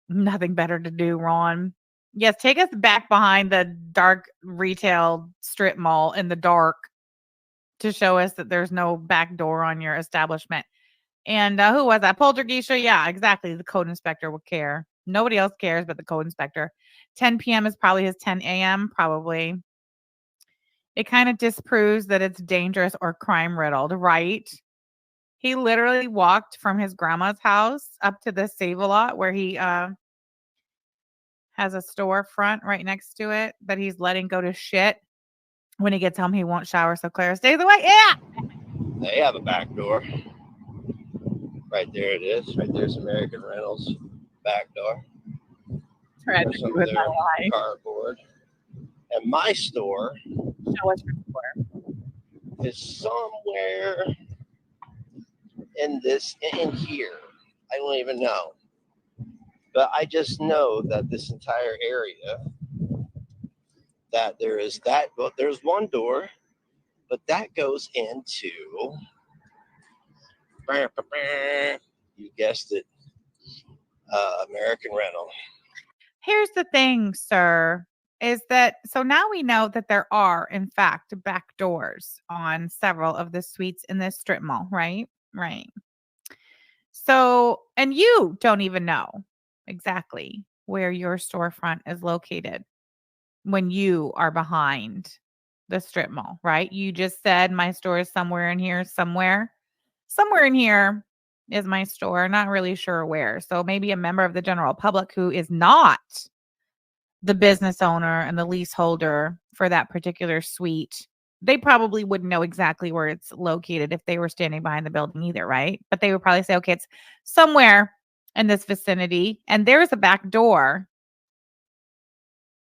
Nothing better to do, Ron. Yes, take us back behind the dark retail strip mall in the dark to show us that there's no back door on your establishment. And who was that? Poltergeisha? Yeah, exactly. The code inspector would care. Nobody else cares but the code inspector. 10 p.m. is probably his 10 a.m. Probably. It kind of disproves that it's dangerous or crime riddled, right? He literally walked from his grandma's house up to the Save-A-Lot where he has a storefront right next to it that he's letting go to shit When he gets home, he won't shower, so Clara stays away. Yeah. They have a back door. Right there it is. Right there's American Rentals back door. There's some of their cardboard. And my store Show us your store. is somewhere in here. I don't even know. But I just know that this entire area, that there's one door, but that goes into, you guessed it, American Rental. Here's the thing, sir, is that so now we know that there are, in fact, back doors on several of the suites in this strip mall, right? Right. So, and you don't even know exactly where your storefront is located when you are behind the strip mall, right? You just said my store is somewhere in here, somewhere in here is my store. Not really sure where. So maybe a member of the general public who is not the business owner and the leaseholder for that particular suite, they probably wouldn't know exactly where it's located if they were standing behind the building either, right? But they would probably say, okay, it's somewhere in this vicinity and there's a back door.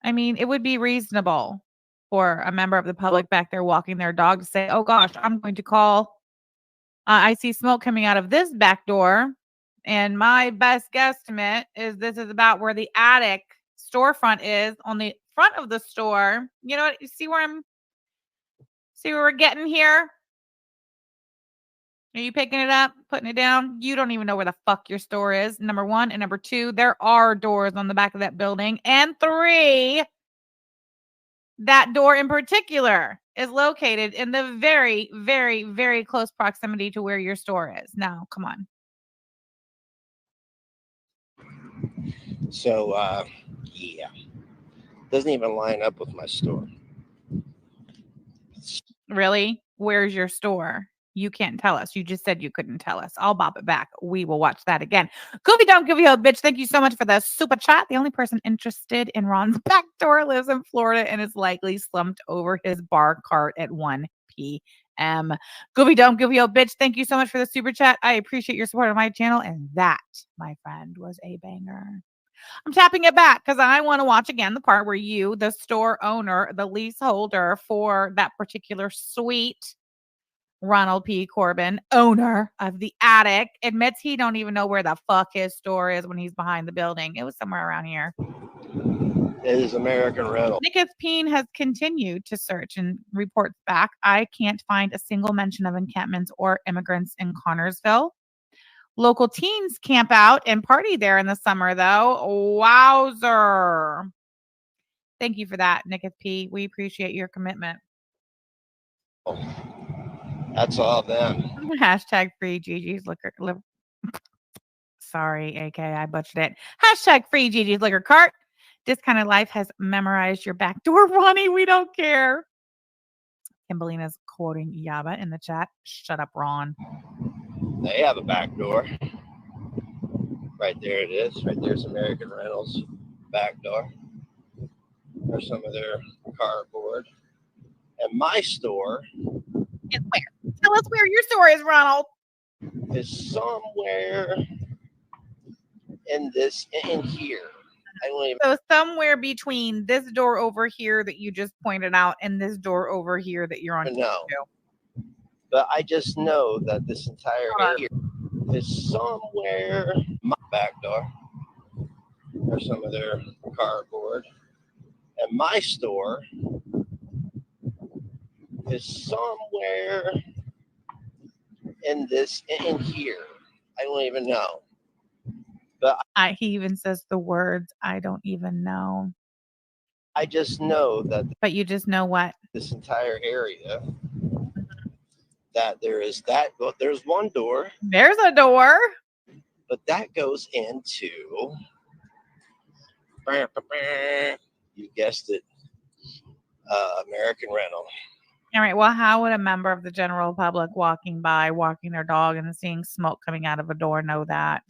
I mean, it would be reasonable for a member of the public back there walking their dog to say, oh gosh, I'm going to call. I see smoke coming out of this back door. And my best guesstimate is this is about where the attic storefront is on the front of the store. You know what? You see where we're getting here? Are you picking it up, putting it down? You don't even know where the fuck your store is, number one. And number two, there are doors on the back of that building. And three, that door in particular is located in the very, very, very close proximity to where your store is. Now, come on. So, yeah. Doesn't even line up with my store. Really? Where's your store? You can't tell us. You just said you couldn't tell us. I'll bop it back. We will watch that again. Goofy Don't Give You a Bitch. Thank you so much for the super chat. The only person interested in Ron's back door lives in Florida and is likely slumped over his bar cart at 1 p.m. Goofy Don't Give You a Bitch. Thank you so much for the super chat. I appreciate your support on my channel. And that, my friend, was a banger. I'm tapping it back because I want to watch again the part where you, the store owner, the leaseholder for that particular suite, Ronald P. Corbin, owner of the attic, admits he don't even know where the fuck his store is when he's behind the building. It was somewhere around here. It is American Rental. Nicketh Peen has continued to search and reports back. I can't find a single mention of encampments or immigrants in Connorsville. Local teens camp out and party there in the summer, though. Wowzer. Thank you for that, Nicketh P. We appreciate your commitment. Oh, that's all them. Hashtag free Gigi's liquor. Sorry, AK, I butchered it. Hashtag free Gigi's liquor cart. This kind of life has memorized your back door, Ronnie. We don't care. Kimberlina's quoting Yaba in the chat. Shut up, Ron. They have a back door. Right there it is. Right there's American Rentals back door. There's some of their cardboard. And my store is where? Tell us where your store is, Ronald. Is somewhere in here. So somewhere between this door over here that you just pointed out and this door over here that you're on. No. But I just know that this entire area is somewhere. My back door. There's some of their cardboard. And my store is somewhere in here. I don't even know. But he even says the words, I don't even know. I just know that. But you just know what? This entire area. That there's one door. There's a door. But that goes into, you guessed it, American Rental. All right. Well, how would a member of the general public walking their dog and seeing smoke coming out of a door know that?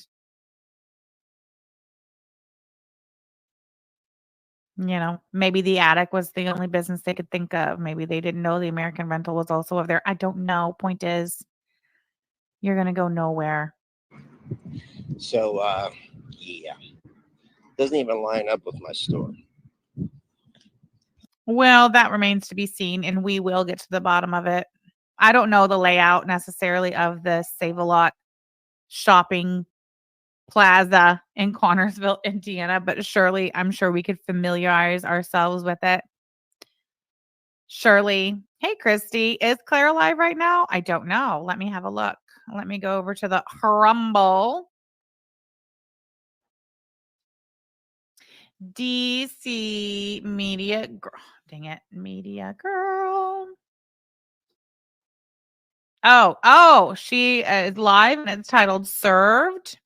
Maybe the attic was the only business they could think of. Maybe they didn't know the American Rental was also over there. I don't know. Point is, you're going to go nowhere. So, yeah. Doesn't even line up with my store. Well, that remains to be seen, and we will get to the bottom of it. I don't know the layout necessarily of the Save-A-Lot shopping plaza in Connersville, Indiana, but surely I'm sure we could familiarize ourselves with it. Shirley, hey, Christy, is Claire live right now? I don't know. Let me have a look. Let me go over to the Rumble. DC Media Girl. Dang it. Media Girl. Oh, she is live and it's titled Served.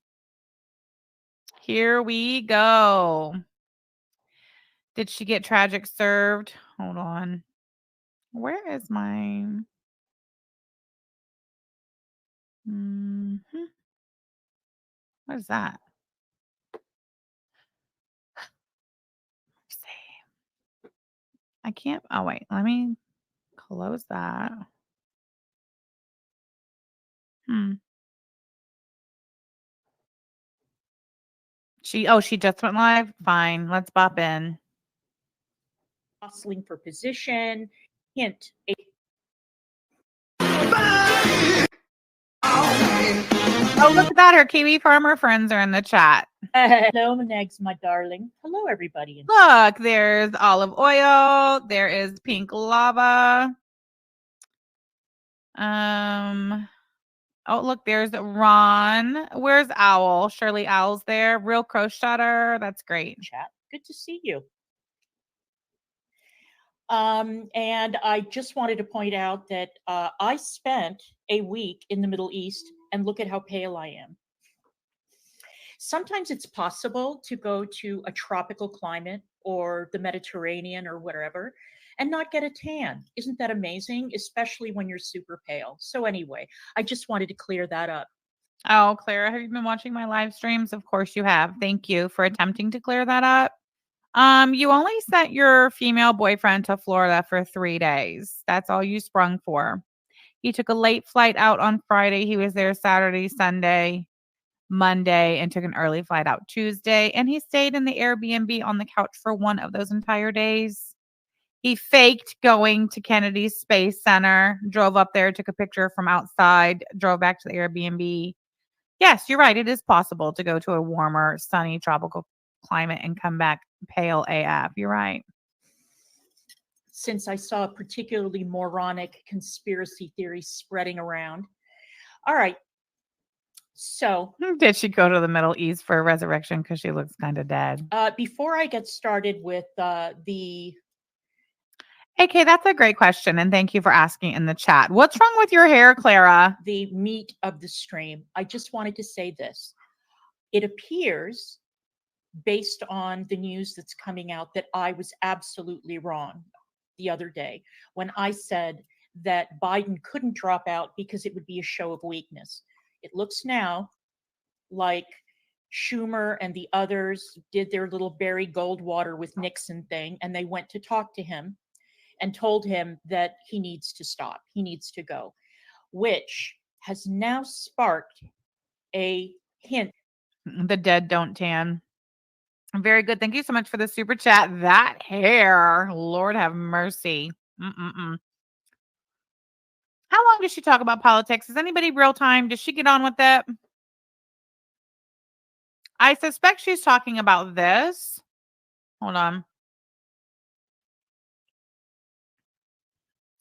Here we go. Did she get tragic served? Hold on. Where is mine? What is that? Let's see. I can't. Oh, wait. Let me close that. She just went live? Fine. Let's bop in. Hustling for position. Hint. Oh, look at that. Her Kiwi farmer friends are in the chat. Hello, Menegs, my darling. Hello, everybody. Look, there's olive oil. There is pink lava. Oh, look, there's Ron. Where's Owl? Shirley Owl's there. Real Crow Shutter. That's great. Chat. Good to see you. And I just wanted to point out that I spent a week in the Middle East, and look at how pale I am. Sometimes it's possible to go to a tropical climate or the Mediterranean or whatever and not get a tan. Isn't that amazing? Especially when you're super pale. So anyway, I just wanted to clear that up. Oh, Clara, have you been watching my live streams? Of course you have. Thank you for attempting to clear that up. You only sent your female boyfriend to Florida for 3 days. That's all you sprung for. He took a late flight out on Friday. He was there Saturday, Sunday, Monday, and took an early flight out Tuesday. And he stayed in the Airbnb on the couch for one of those entire days. He faked going to Kennedy Space Center, drove up there, took a picture from outside, drove back to the Airbnb. Yes, you're right. It is possible to go to a warmer, sunny, tropical climate and come back pale AF. You're right. Since I saw a particularly moronic conspiracy theory spreading around. All right. So did she go to the Middle East for a resurrection because she looks kind of dead? Before I get started with the AK, that's a great question, and thank you for asking in the chat. What's wrong with your hair, Clara? The meat of the stream. I just wanted to say this. It appears, based on the news that's coming out, that I was absolutely wrong the other day when I said that Biden couldn't drop out because it would be a show of weakness. It looks now like Schumer and the others did their little Barry Goldwater with Nixon thing, and they went to talk to him and told him that he needs to stop. He needs to go, which has now sparked a hint. The dead don't tan. Very good. Thank you so much for the super chat. That hair, Lord have mercy. How long does she talk about politics? Is anybody real time? Does she get on with it? I suspect she's talking about this. Hold on.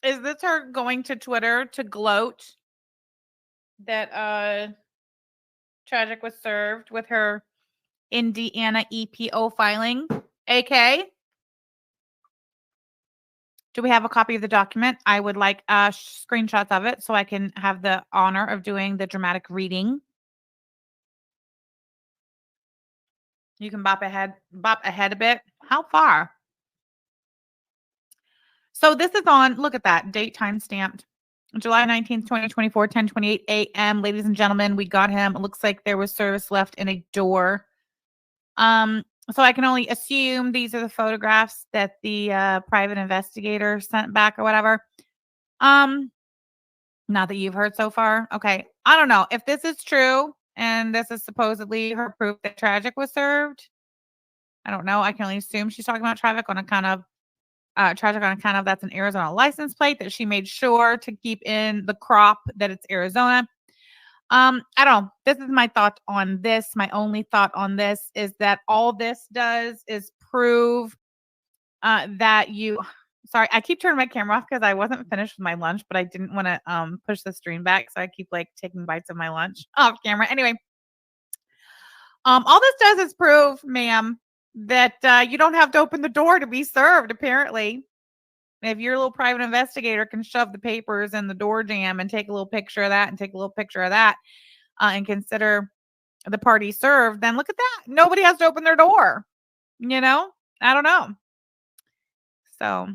Is this her going to Twitter to gloat that Tragic was served with her Indiana EPO filing? AK? Do we have a copy of the document? I would like screenshots of it so I can have the honor of doing the dramatic reading. You can bop ahead a bit. How far? So this is on, look at that, date time stamped. July 19th, 2024, 10:28 a.m. Ladies and gentlemen, we got him. It looks like there was service left in a door. So I can only assume these are the photographs that the private investigator sent back or whatever. Not that you've heard so far. Okay. I don't know if this is true and this is supposedly her proof that Tragic was served. I don't know. I can only assume she's talking about Tragic on account of that's an Arizona license plate that she made sure to keep in the crop that it's Arizona. I don't know. This is my thought on this. My only thought on this is that all this does is prove that you sorry, I keep turning my camera off because I wasn't finished with my lunch, but I didn't want to push the stream back. So I keep like taking bites of my lunch off camera. Anyway, all this does is prove, ma'am, that you don't have to open the door to be served, apparently. If your little private investigator can shove the papers in the door jamb and take a little picture of that and take a little picture of that and consider the party served, then look at that. Nobody has to open their door. You know, I don't know. So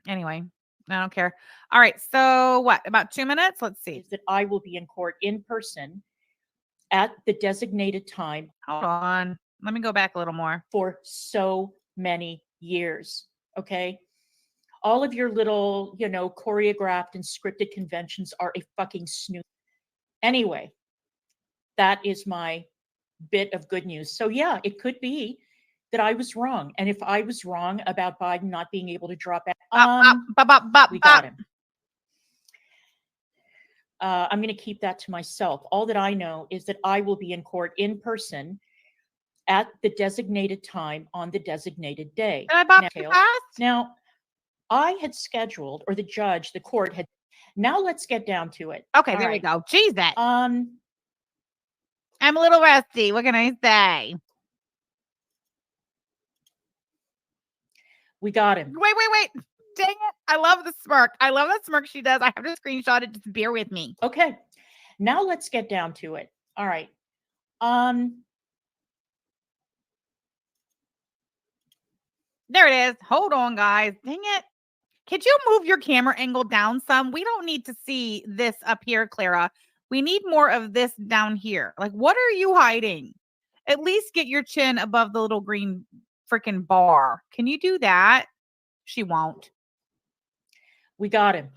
anyway, I don't care. All right. So what? About 2 minutes? Let's see. That I will be in court in person at the designated time. Hold on. Let me go back a little more. For so many years. Okay. All of your little, choreographed and scripted conventions are a fucking snooze. Anyway, that is my bit of good news. So yeah, it could be that I was wrong. And if I was wrong about Biden not being able to drop out, we got him. I'm going to keep that to myself. All that I know is that I will be in court in person at the designated time on the designated day. Did I bop too fast? Now, I had scheduled, or the judge, the court had. Now let's get down to it. Okay, there we go. Jesus. I'm a little rusty. What can I say? We got him. Wait. Dang it. I love the smirk. I love that smirk she does. I have to screenshot it. Just bear with me. Okay. Now let's get down to it. All right. There it is. Hold on, guys. Dang it. Could you move your camera angle down some? We don't need to see this up here, Clara. We need more of this down here. Like, what are you hiding? At least get your chin above the little green freaking bar. Can you do that? She won't. We got him.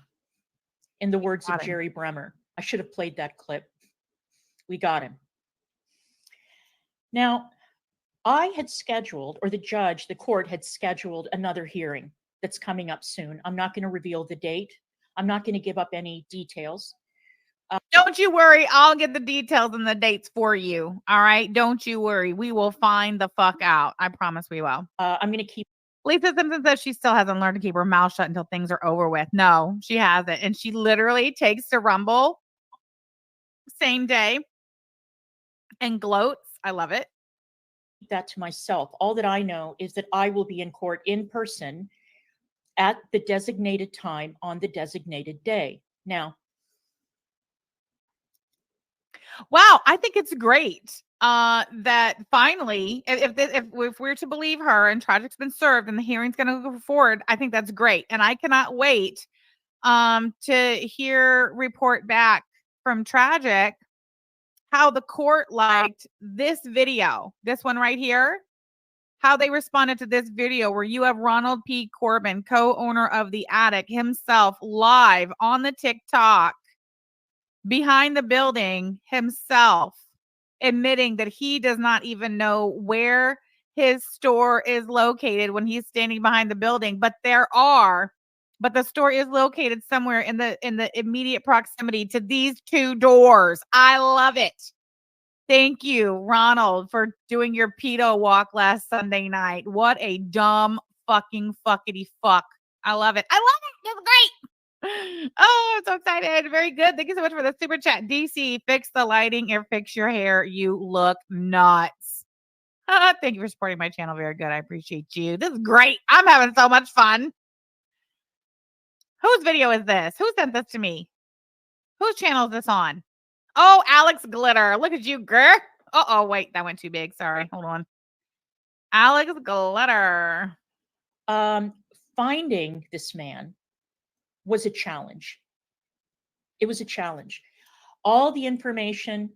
In the words of Jerry Bremer. I should have played that clip. We got him. Now, I had scheduled, or the judge, the court had scheduled another hearing that's coming up soon. I'm not going to reveal the date. I'm not going to give up any details. Don't you worry. I'll get the details and the dates for you. All right. Don't you worry. We will find the fuck out. I promise we will. I'm going to keep. Lisa Simpson says she still hasn't learned to keep her mouth shut until things are over with. No, she hasn't. And she literally takes to Rumble same day and gloats. I love it. That to myself. All that I know is that I will be in court in person at the designated time on the designated day. Now, wow, I think it's great that finally, if we're to believe her and Tragic's been served and the hearing's going to go forward, I think that's great, and I cannot wait to hear report back from Tragic how the court liked this video, this one right here. How they responded to this video where you have Ronald P. Corbin, co-owner of The Attic himself, live on the TikTok behind the building himself, admitting that he does not even know where his store is located when he's standing behind the building. But the store is located somewhere in the immediate proximity to these two doors. I love it. Thank you, Ronald, for doing your pedo walk last Sunday night. What a dumb fucking fuckity fuck. I love it. I love it. It's great. Oh, I'm so excited. Very good. Thank you so much for the super chat. DC, fix the lighting or fix your hair. You look nuts. Thank you for supporting my channel. Very good. I appreciate you. This is great. I'm having so much fun. Whose video is this? Who sent this to me? Whose channel is this on? Oh, Alex Glitter. Look at you, girl. Uh-oh, wait. That went too big. Sorry. Hold on. Alex Glitter. Finding this man was a challenge. It was a challenge. All the information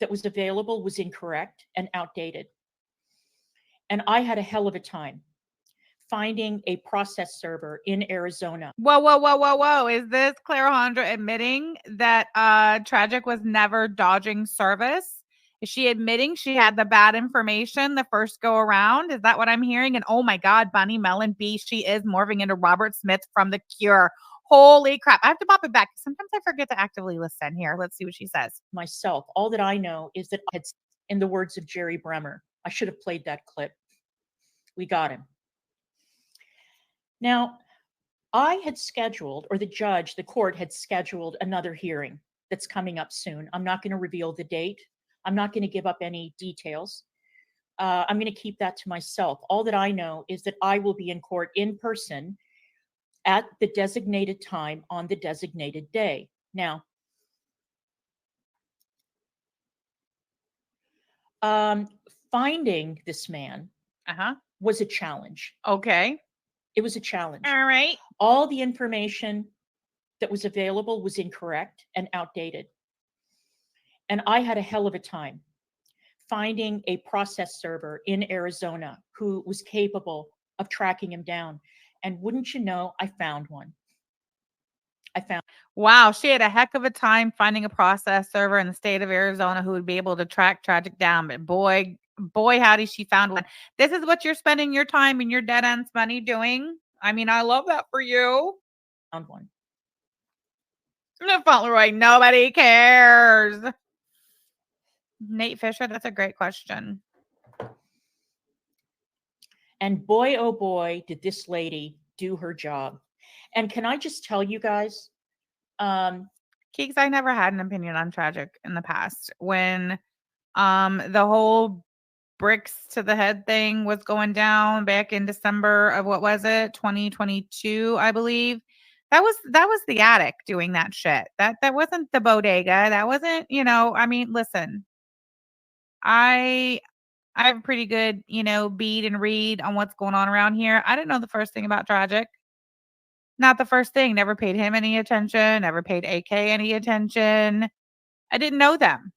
that was available was incorrect and outdated. And I had a hell of a time finding a process server in Arizona. Whoa, whoa, whoa, whoa, whoa. Is this Clarahondra admitting that Tragic was never dodging service? Is she admitting she had the bad information the first go around? Is that what I'm hearing? And oh my God, Bunny Mellon B, she is morphing into Robert Smith from The Cure. Holy crap. I have to pop it back. Sometimes I forget to actively listen. Here, let's see what she says. Myself, all that I know is that it's in the words of Jerry Bremer. I should have played that clip. We got him. Now, I had scheduled, or the court had scheduled another hearing that's coming up soon. I'm not going to reveal the date. I'm not going to give up any details. I'm going to keep that to myself. All that I know is that I will be in court in person at the designated time on the designated day. Now, finding this man was a challenge. Okay. It was a challenge. All right. All the information that was available was incorrect and outdated. And I had a hell of a time finding a process server in Arizona who was capable of tracking him down. And wouldn't you know, I found one. Wow, she had a heck of a time finding a process server in the state of Arizona who would be able to track Tragic down. But boy, howdy, she found one. This is what you're spending your time and your dead ends money doing. I mean, I love that for you. Found one. No, Fauntleroy, nobody cares. Nate Fisher, that's a great question. And boy, oh boy, did this lady do her job. And can I just tell you guys, Keeks, I never had an opinion on Tragic in the past. When the whole bricks to the head thing was going down back in December of, what was it, 2022, I believe. That was the attic doing that shit. That wasn't the bodega. That wasn't, I mean, listen. I have a pretty good, bead and read on what's going on around here. I didn't know the first thing about Tragic. Not the first thing. Never paid him any attention. Never paid AK any attention. I didn't know them.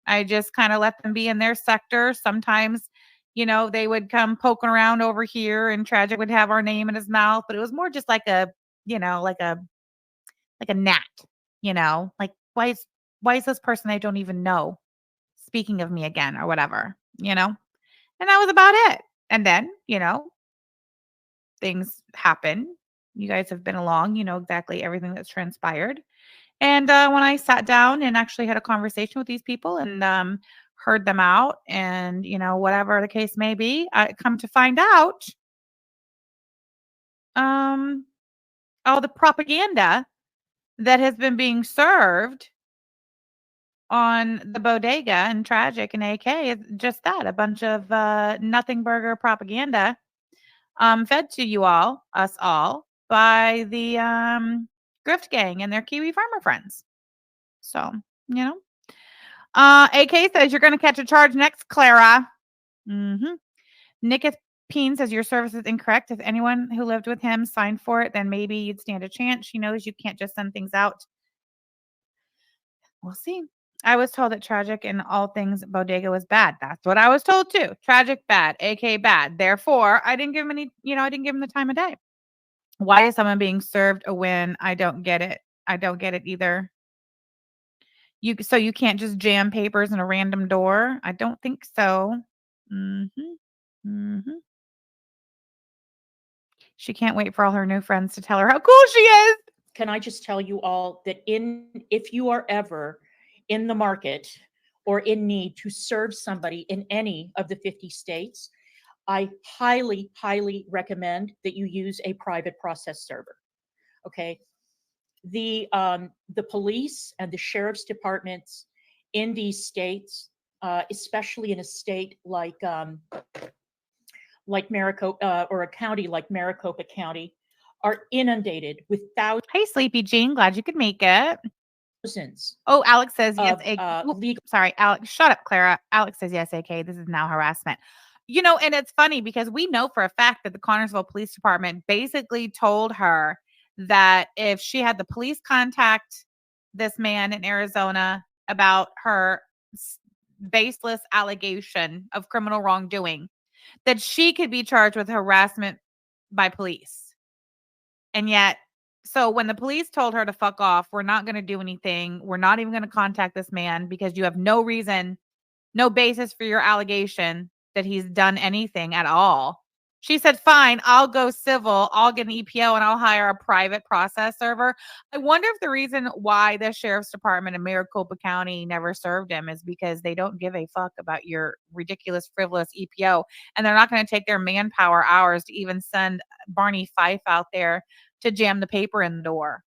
I just kind of let them be in their sector. Sometimes, they would come poking around over here and Tragic would have our name in his mouth, but it was more just like a, like a gnat, like why is this person I don't even know speaking of me again or whatever, and that was about it. And then, things happen. You guys have been along, you know exactly everything that's transpired. And when I sat down and actually had a conversation with these people and heard them out and, whatever the case may be, I come to find out all the propaganda that has been being served on the bodega and Tragic and AK is just that, a bunch of nothing burger propaganda fed to you all, us all, by the Grift Gang and their Kiwi farmer friends. So, AK says you're going to catch a charge next, Clara. Nicketh Peen says your service is incorrect. If anyone who lived with him signed for it, then maybe you'd stand a chance. She knows you can't just send things out. We'll see. I was told that Tragic and all things bodega was bad. That's what I was told too. Tragic bad, AK bad. Therefore, I didn't give him any, I didn't give him the time of day. Why is someone being served a win? I don't get it. I don't get it either. So you can't just jam papers in a random door? I don't think so. She can't wait for all her new friends to tell her how cool she is. Can I just tell you all that if you are ever in the market or in need to serve somebody in any of the 50 states, I highly, highly recommend that you use a private process server. Okay. The police and the sheriff's departments in these states, especially in a state like Maricopa or a county like Maricopa County, are inundated with thousands. Hey, Sleepy Jean, glad you could make it. Oh, Alex says yes. Sorry, Alex, shut up, Clara. Alex says yes, AK. This is now harassment. And it's funny because we know for a fact that the Connersville Police Department basically told her that if she had the police contact this man in Arizona about her baseless allegation of criminal wrongdoing, that she could be charged with harassment by police. And yet, so when the police told her to fuck off, we're not going to do anything. We're not even going to contact this man because you have no reason, no basis for your allegation that he's done anything at all. She said, fine, I'll go civil. I'll get an EPO and I'll hire a private process server. I wonder if the reason why the sheriff's department in Maricopa County never served him is because they don't give a fuck about your ridiculous, frivolous EPO. And they're not going to take their manpower hours to even send Barney Fife out there to jam the paper in the door.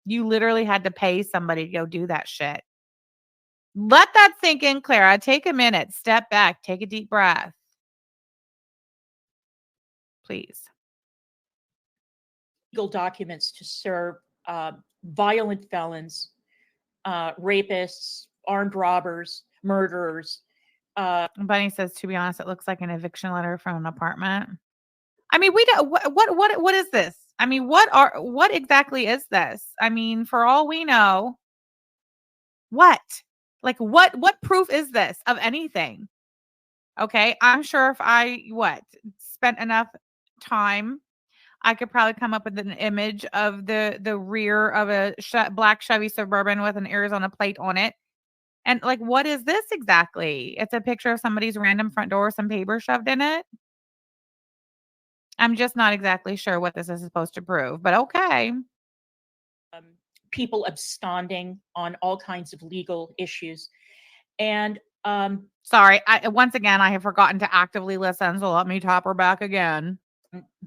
You literally had to pay somebody to go do that shit. Let that sink in, Clara. Take a minute. Step back. Take a deep breath. Please. Legal documents to serve violent felons, rapists, armed robbers, murderers. Bunny says, to be honest, it looks like an eviction letter from an apartment. I mean, we don't. What is this? I mean, what exactly is this? I mean, for all we know, what proof is this of anything? Okay, I'm sure if I spent enough time, I could probably come up with an image of the rear of a black Chevy Suburban with an Arizona plate on it. And like, what is this exactly? It's a picture of somebody's random front door with some paper shoved in it. I'm just not exactly sure what this is supposed to prove, but okay. People absconding on all kinds of legal issues. And sorry, once again, I have forgotten to actively listen, so let me top her back again.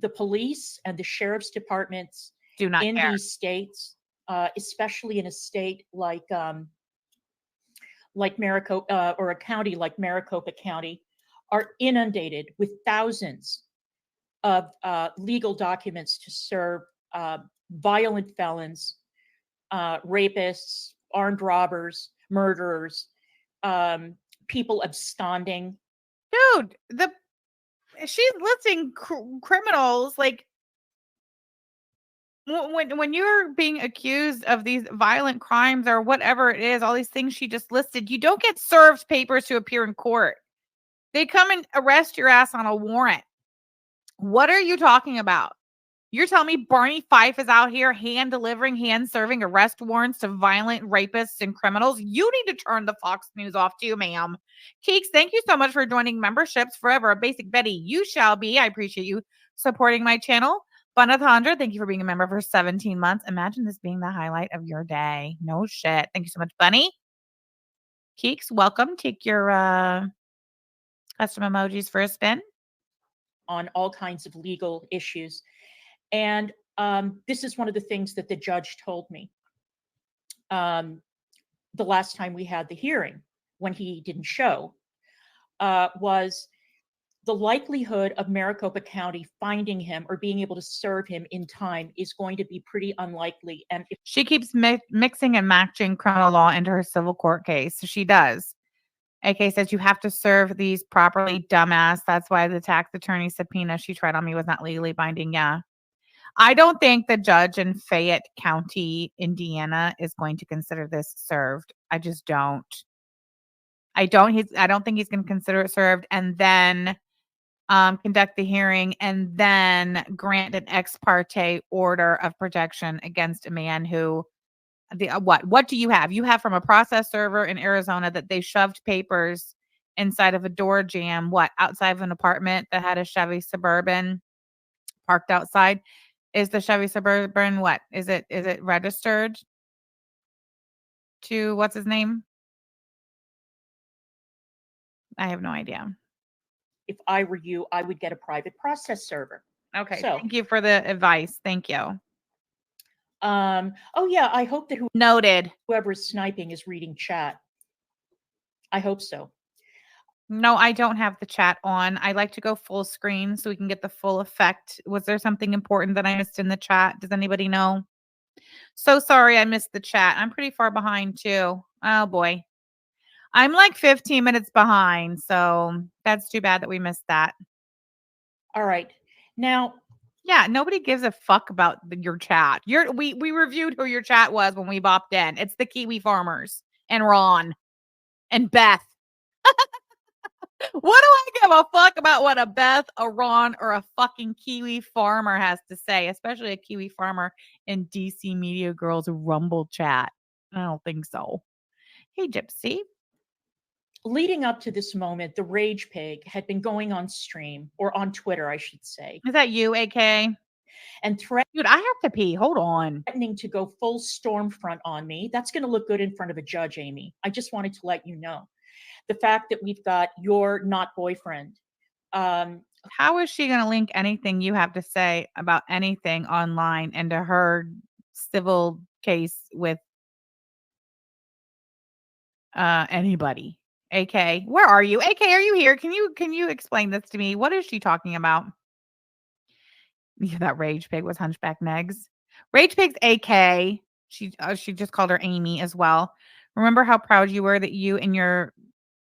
The police and the sheriff's departments do not in care. These states, especially in a state like Maricopa or a county like Maricopa County, are inundated with thousands of legal documents to serve violent felons, rapists, armed robbers, murderers, people absconding. Dude, she's listing criminals like when you're being accused of these violent crimes or whatever it is, all these things she just listed, you don't get served papers to appear in court. They come and arrest your ass on a warrant. What are you talking about? You're telling me Barney Fife is out here hand serving arrest warrants to violent rapists and criminals? You need to turn the Fox News off too, ma'am. Keeks, thank you so much for joining Memberships Forever. A Basic Betty, you shall be. I appreciate you supporting my channel. Bunathandra, thank you for being a member for 17 months. Imagine this being the highlight of your day. No shit. Thank you so much, Bunny. Keeks, welcome. Take your custom emojis for a spin. On all kinds of legal issues. And this is one of the things that the judge told me the last time we had the hearing when he didn't show, was the likelihood of Maricopa County finding him or being able to serve him in time is going to be pretty unlikely. And if she keeps mixing and matching criminal law into her civil court case, so she does. AK says you have to serve these properly, dumbass. That's why the tax attorney subpoena she tried on me was not legally binding. Yeah. I don't think the judge in Fayette County, Indiana, is going to consider this served. I just don't. I don't think he's going to consider it served and then conduct the hearing and then grant an ex parte order of protection against a man who what do you have? You have from a process server in Arizona that they shoved papers inside of a door jamb, outside of an apartment that had a Chevy Suburban parked outside. Is the Chevy Suburban what? Is it registered to what's his name? I have no idea. If I were you, I would get a private process server. Okay. So, thank you for the advice. Thank you. Oh yeah, I hope that noted. Whoever is sniping is reading chat. I hope so. No, I don't have the chat on. I like to go full screen so we can get the full effect. Was there something important that I missed in the chat? Does anybody know? So sorry I missed the chat. I'm pretty far behind too. Oh boy. I'm like 15 minutes behind, so that's too bad that we missed that. All right. Now, yeah, nobody gives a fuck about your chat. We reviewed who your chat was when we bopped in. It's the Kiwi Farmers and Ron and Beth. What do I give a fuck about what a Beth, a Ron, or a fucking Kiwi farmer has to say, especially a Kiwi farmer in DC Media Girls Rumble chat? I don't think so. Hey, Gypsy. Leading up to this moment, the Rage Pig had been going on stream, or on Twitter, I should say, Is that you, AK? and Dude, I have to pee. Hold on. threatening to go full storm front on me. That's going to look good in front of a judge, Amy. I just wanted to let you know. The fact that we've got your not boyfriend. How is she going to link anything you have to say about anything online into her civil case with anybody? AK, where are you? AK, are you here? Can you explain this to me? What is she talking about? Yeah, that Rage Pig was Hunchback Negs. Rage Pig's AK. She just called her Amy as well. Remember how proud you were that you and your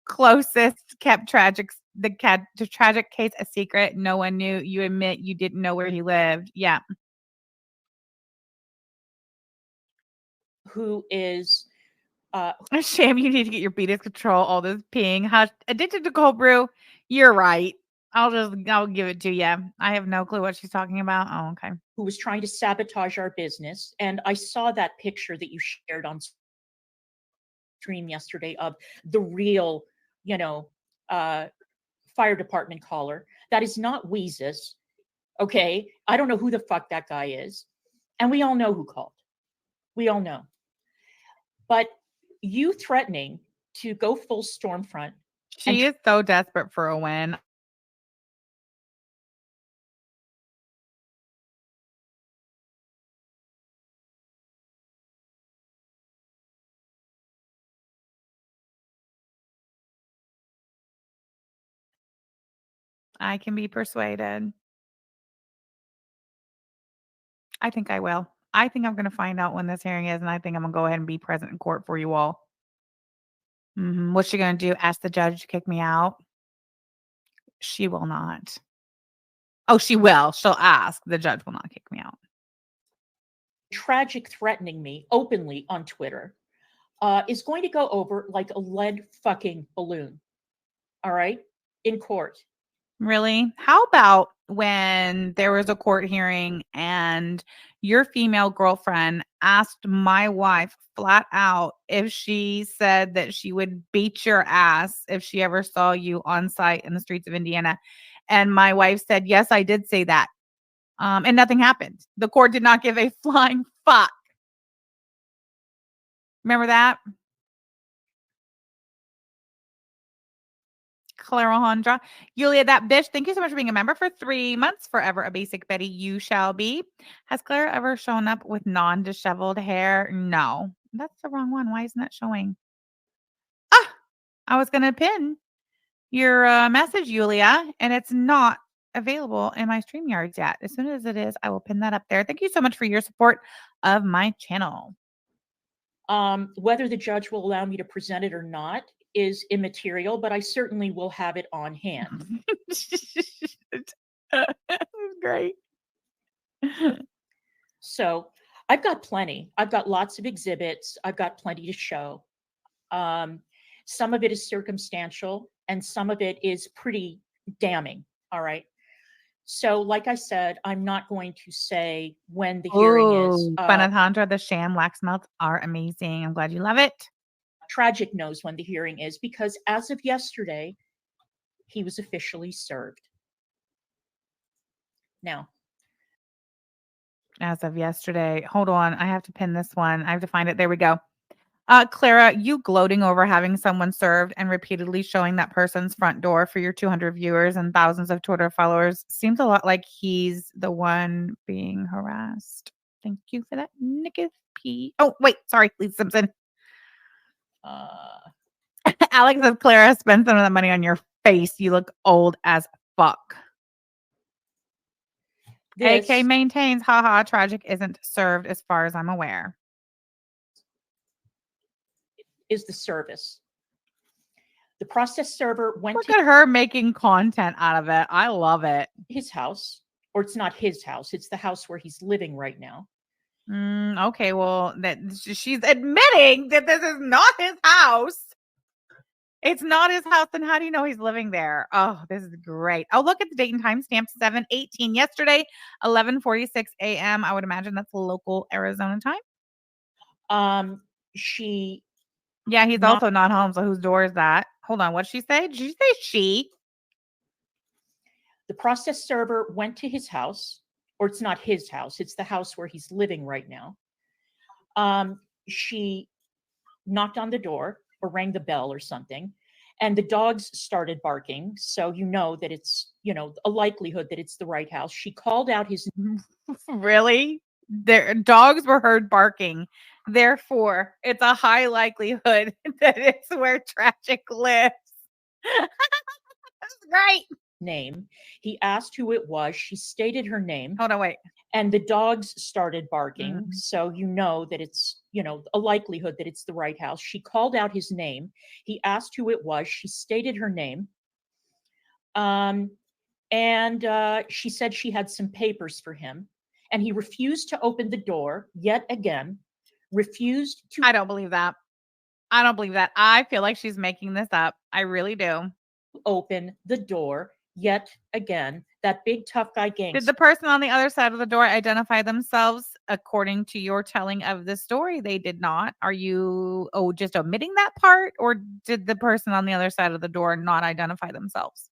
closest kept the tragic case a secret. No one knew. You admit you didn't know where he lived. Yeah. Who is Sham, you need to get your beat control. All this peeing. Hush. Addicted to cold brew. You're right. I'll give it to you. I have no clue what she's talking about. Oh, okay. who was trying to sabotage our business. And I saw that picture that you shared on stream yesterday of the real, fire department caller. That is not Weezus. Okay. I don't know who the fuck that guy is. And we all know who called. We all know. But you threatening to go full Stormfront. She is so desperate for a win. I can be persuaded. I think I will. I think I'm going to find out when this hearing is, and I think I'm going to go ahead and be present in court for you all. What's she going to do? Ask the judge to kick me out? She will not. Oh, she will. She'll ask. The judge will not kick me out. Tragic threatening me openly on Twitter is going to go over like a lead fucking balloon. All right? In court. Really? How about when there was a court hearing and your female girlfriend asked my wife flat out if she said that she would beat your ass if she ever saw you on site in the streets of Indiana? And my wife said, yes, I did say that. And nothing happened. The court did not give a flying fuck. Remember that? Clara Hondra. Yulia, that bitch. Thank you so much for being a member for 3 months. Forever a basic Betty, you shall be. Has Clara ever shown up with non-disheveled hair? No. That's the wrong one. Why isn't that showing? I was going to pin your message, Yulia, and it's not available in my StreamYards yet. As soon as it is, I will pin that up there. Thank you so much for your support of my channel. Whether the judge will allow me to present it or not is immaterial, but I certainly will have it on hand. Great. So I've got plenty. I've got lots of exhibits. I've got plenty to show. Some of it is circumstantial and some of it is pretty damning. All right. So, like I said, I'm not going to say when the hearing is. Banathandra, the sham wax melts are amazing. I'm glad you love it. Tragic knows when the hearing is because as of yesterday, he was officially served. Now, as of yesterday, hold on. I have to pin this one. I have to find it. There we go. Clara, you gloating over having someone served and repeatedly showing that person's front door for your 200 viewers and thousands of Twitter followers seems a lot like he's the one being harassed. Thank you for that, Nicky P. Oh, wait. Sorry, Lisa Simpson. Alex says, Clara, spend some of that money on your face. You look old as fuck. AK maintains, haha, tragic isn't served as far as I'm aware. Is the service. The process server went Look at her making content out of it. I love it. His house, or it's not his house. It's the house where he's living right now. Okay, well, that she's admitting that this is not his house. It's not his house. Then how do you know he's living there? Oh, this is great. Oh, look at the date and time stamp 7/18 yesterday, 11:46 a.m. I would imagine that's local Arizona time. She Yeah, he's not also not home. So whose door is that? Hold on. What'd she say? Did she say she? the process server went to his house, or it's not his house, it's the house where he's living right now. She knocked on the door or rang the bell or something, and the dogs started barking. So you know that it's, a likelihood that it's the right house. She called out his Really? Their dogs were heard barking. Therefore, it's a high likelihood that it's where Tragic lives. That's great. name. He asked who it was. She stated her name, Hold on, wait. and the dogs started barking. Mhm. So you know that it's, a likelihood that it's the right house. She called out his name. He asked who it was. She stated her name. And she said she had some papers for him, and he refused to open the door yet again, refused to I don't believe that. I don't believe that. I feel like she's making this up. I really do. open the door yet again. That big tough guy Did gangster. the person on the other side of the door identify themselves according to your telling of the story? They did not. Are you just omitting that part, or did the person on the other side of the door not identify themselves?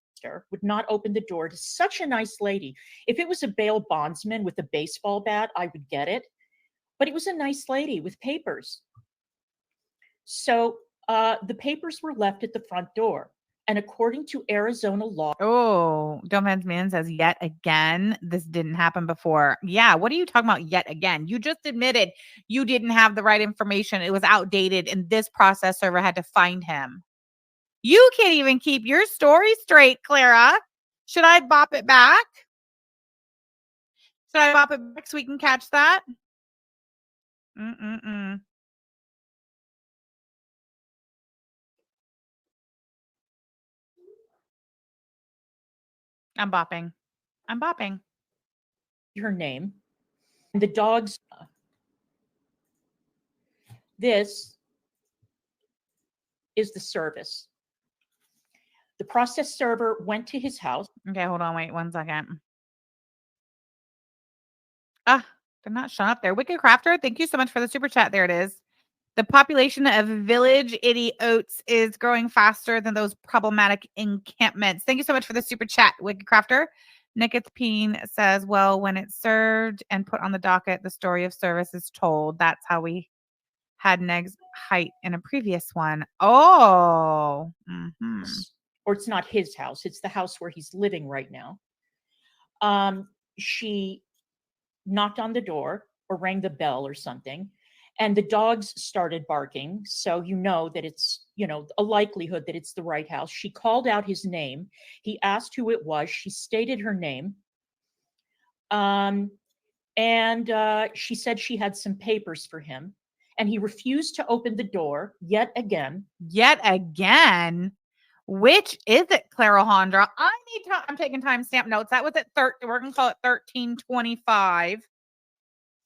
Would not open the door to such a nice lady. If it was a bail bondsman with a baseball bat, I would get it. But it was a nice lady with papers. So the papers were left at the front door. And according to Arizona law, Oh, Domans Man says yet again. This didn't happen before. Yeah, what are you talking about yet again? You just admitted you didn't have the right information. It was outdated, and this process server had to find him. You can't even keep your story straight, Clara. Should I bop it back? Should I bop it back so we can catch that? Mm-mm-mm. I'm bopping. I'm bopping. her name, the dogs. This is the service. The process server went to his house. Okay, hold on. Wait 1 second. Ah, they're not showing up there. Wicked Crafter, thank you so much for the super chat. There it is. The population of village idiots is growing faster than those problematic encampments. Thank you so much for the super chat, Wicked Crafter. Nicotine says, well, when it's served and put on the docket, the story of service is told. That's how we had Neg's height in a previous one. Oh. Mm-hmm. Or it's not his house, it's the house where he's living right now. She knocked on the door or rang the bell or something, and the dogs started barking. So you know that it's, a likelihood that it's the right house. She called out his name. He asked who it was. She stated her name. And she said she had some papers for him, and he refused to open the door yet again. Yet again? Which is it, Clara Hondra? I'm taking timestamp notes. That was at we're gonna call it 1325.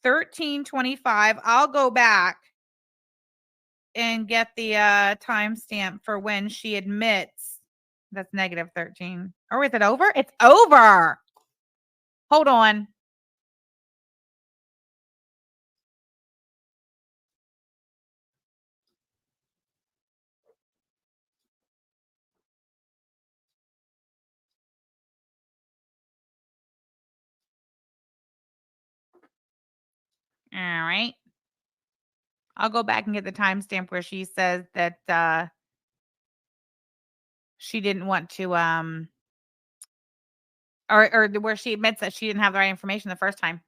1325. I'll go back and get the timestamp for when she admits that's negative 13. Or is it over? It's over. Hold on. All right. I'll go back and get the timestamp where she says that she didn't want to or where she admits that she didn't have the right information the first time.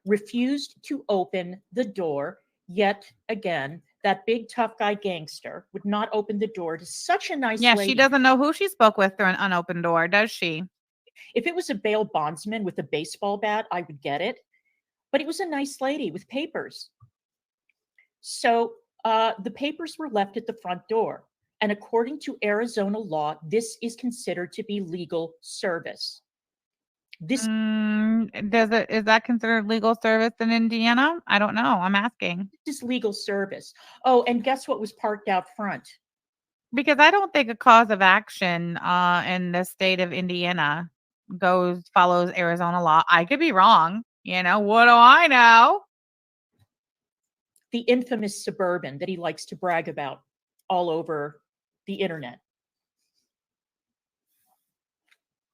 Refused to open the door yet again. That big tough guy gangster would not open the door to such a nice lady. She doesn't know who she spoke with through an unopened door, does she? If it was a bail bondsman with a baseball bat, I would get it. But it was a nice lady with papers. So the papers were left at the front door. And according to Arizona law, this is considered to be legal service. This is that considered legal service in Indiana? I don't know. I'm asking. This is legal service. Oh, and guess what was parked out front? Because I don't think a cause of action in the state of Indiana follows Arizona law. I could be wrong. What do I know? The infamous Suburban that he likes to brag about all over the internet.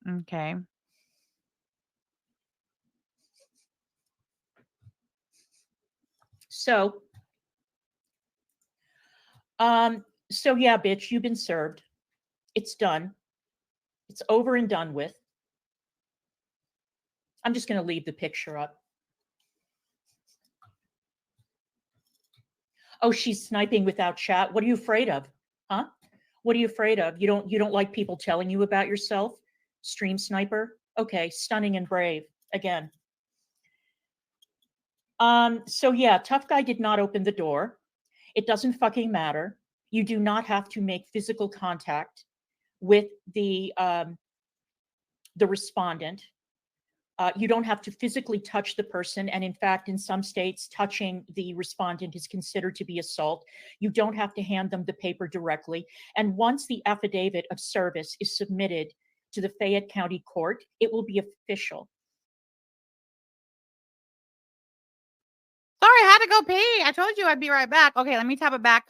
Okay. So yeah, bitch, you've been served. It's done. It's over and done with. I'm just going to leave the picture up. Oh, she's sniping without chat. What are you afraid of? Huh? What are you afraid of? You don't like people telling you about yourself? Stream sniper? Okay, stunning and brave. Again. So yeah, tough guy did not open the door. It doesn't fucking matter. You do not have to make physical contact with the respondent. You don't have to physically touch the person. And in fact, in some states, touching the respondent is considered to be assault. You don't have to hand them the paper directly. And once the affidavit of service is submitted to the Fayette County Court, it will be official. Sorry, I had to go pee. I told you I'd be right back. Okay, let me tap it back.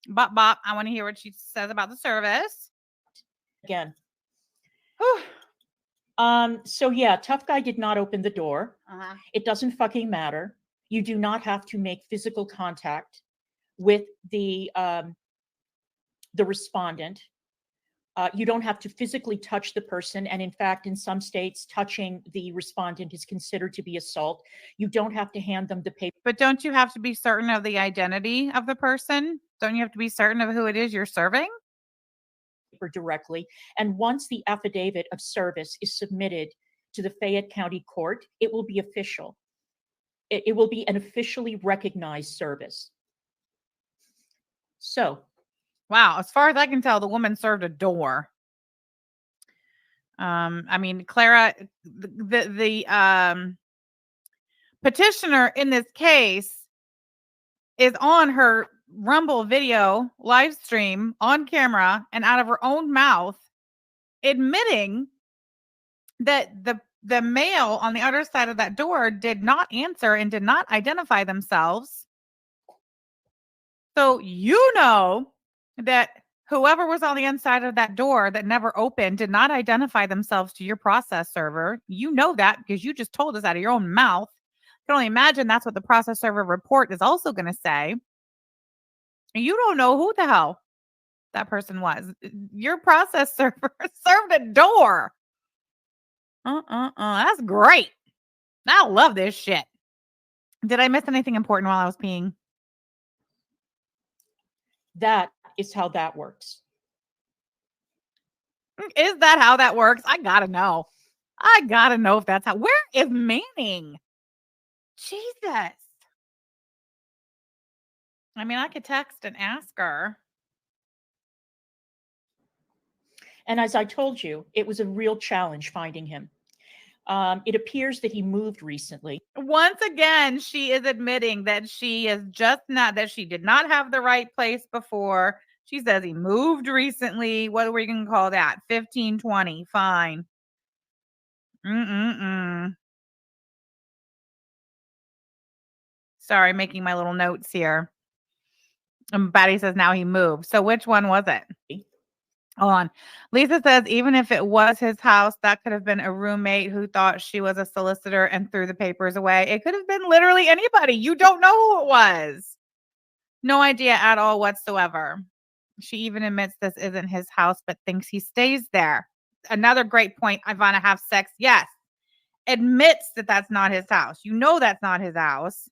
Bop, bop. I want to hear what she says about the service. Again. Whew. So yeah, tough guy did not open the door. Uh-huh. It doesn't fucking matter. You do not have to make physical contact with the respondent. You don't have to physically touch the person. And in fact, in some states, touching the respondent is considered to be assault. You don't have to hand them the paper. But don't you have to be certain of the identity of the person? Don't you have to be certain of who it is you're serving? Directly. And once the affidavit of service is submitted to the Fayette County Court, it will be official. It will be an officially recognized service. So, wow, as far as I can tell, the woman served a door. I mean, Clara, the petitioner in this case is on her Rumble video live stream on camera and out of her own mouth admitting that the male on the other side of that door did not answer and did not identify themselves. So you know that whoever was on the inside of that door that never opened did not identify themselves to your process server. You know that because you just told us out of your own mouth. I can only imagine that's what the process server report is also going to say. You don't know who the hell that person was. Your process server served a door. That's great. I love this shit. Did I miss anything important while I was peeing? that is how that works. Is that how that works? I gotta know. I gotta know if that's how. Where is Manning? Jesus. I mean, I could text and ask her. And as I told you, it was a real challenge finding him. It appears that he moved recently. Once again, she is admitting that she is just not, that she did not have the right place before. She says he moved recently. What are we going to call that? 1520. Fine. Sorry, making my little notes here. And Batty says now he moved. So which one was it? Hold on. Lisa says even if it was his house, that could have been a roommate who thought she was a solicitor and threw the papers away. It could have been literally anybody. You don't know who it was. No idea at all whatsoever. She even admits this isn't his house, but thinks he stays there. Another great point. Ivana have sex. Yes. Admits that that's not his house. You know that's not his house.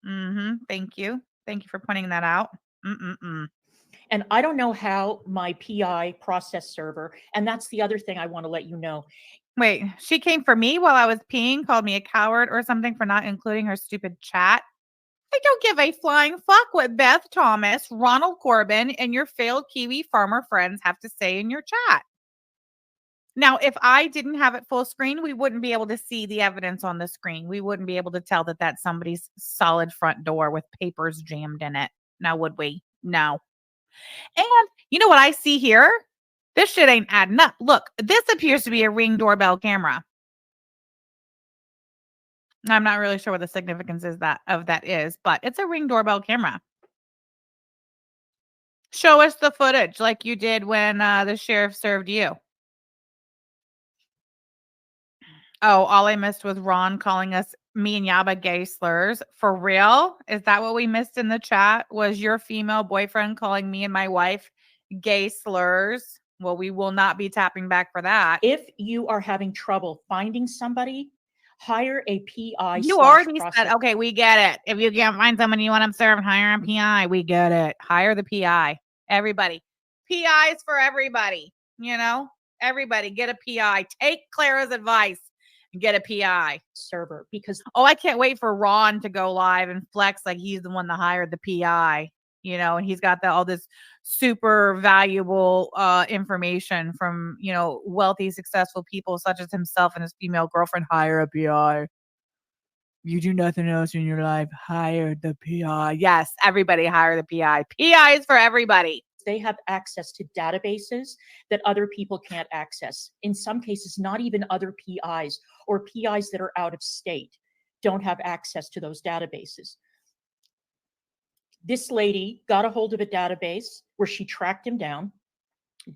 Thank you. Thank you for pointing that out. And I don't know how my PI process server, and that's the other thing I want to let you know. Wait, she came for me while I was peeing, called me a coward or something for not including her stupid chat. I don't give a flying fuck what Beth Thomas, Ronald Corbin, and your failed Kiwi farmer friends have to say in your chat. Now, if I didn't have it full screen, we wouldn't be able to see the evidence on the screen. We wouldn't be able to tell that that's somebody's solid front door with papers jammed in it. Now, would we? No. And you know what I see here? This shit ain't adding up. Look, this appears to be a Ring doorbell camera. I'm not really sure what the significance is that is, but it's a Ring doorbell camera. Show us the footage like you did when the sheriff served you. Oh, all I missed was Ron calling us, me and Yaba, gay slurs. For real? Is that what we missed in the chat? Was your female boyfriend calling me and my wife gay slurs? Well, we will not be tapping back for that. If you are having trouble finding somebody, hire a PI. You already said, okay, we get it. If you can't find someone you want them served, hire a PI. We get it. Hire the PI. Everybody. PIs for everybody. You know, everybody get a PI. Take Clara's advice and get a PI server, because I can't wait for Ron to go live and flex like he's the one that hired the PI, you know, and he's got all this super valuable information from, you know, wealthy, successful people such as himself and his female girlfriend. Hire a PI. You do nothing else in your life. Hire the PI. Yes, everybody hire the PI. PI is for everybody. They have access to databases that other people can't access. In some cases, not even other PIs or PIs that are out of state don't have access to those databases. This lady got a hold of a database where she tracked him down,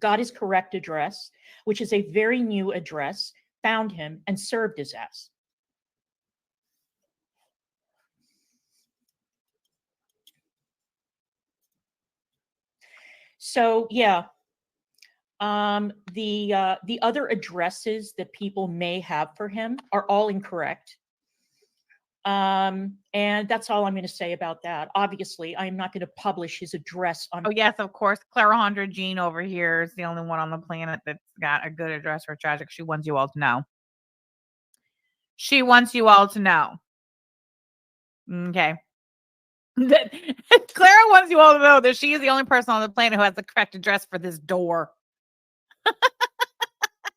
got his correct address, which is a very new address, found him, and served his ass. So yeah, the other addresses that people may have for him are all incorrect. And that's all I'm going to say about that. Obviously, I'm not going to publish his address on. Oh yes, of course. Clara Jean over here is the only one on the planet that's got a good address for Tragic. She wants you all to know. She wants you all to know. Okay. Clara wants you all to know that she is the only person on the planet who has the correct address for this door.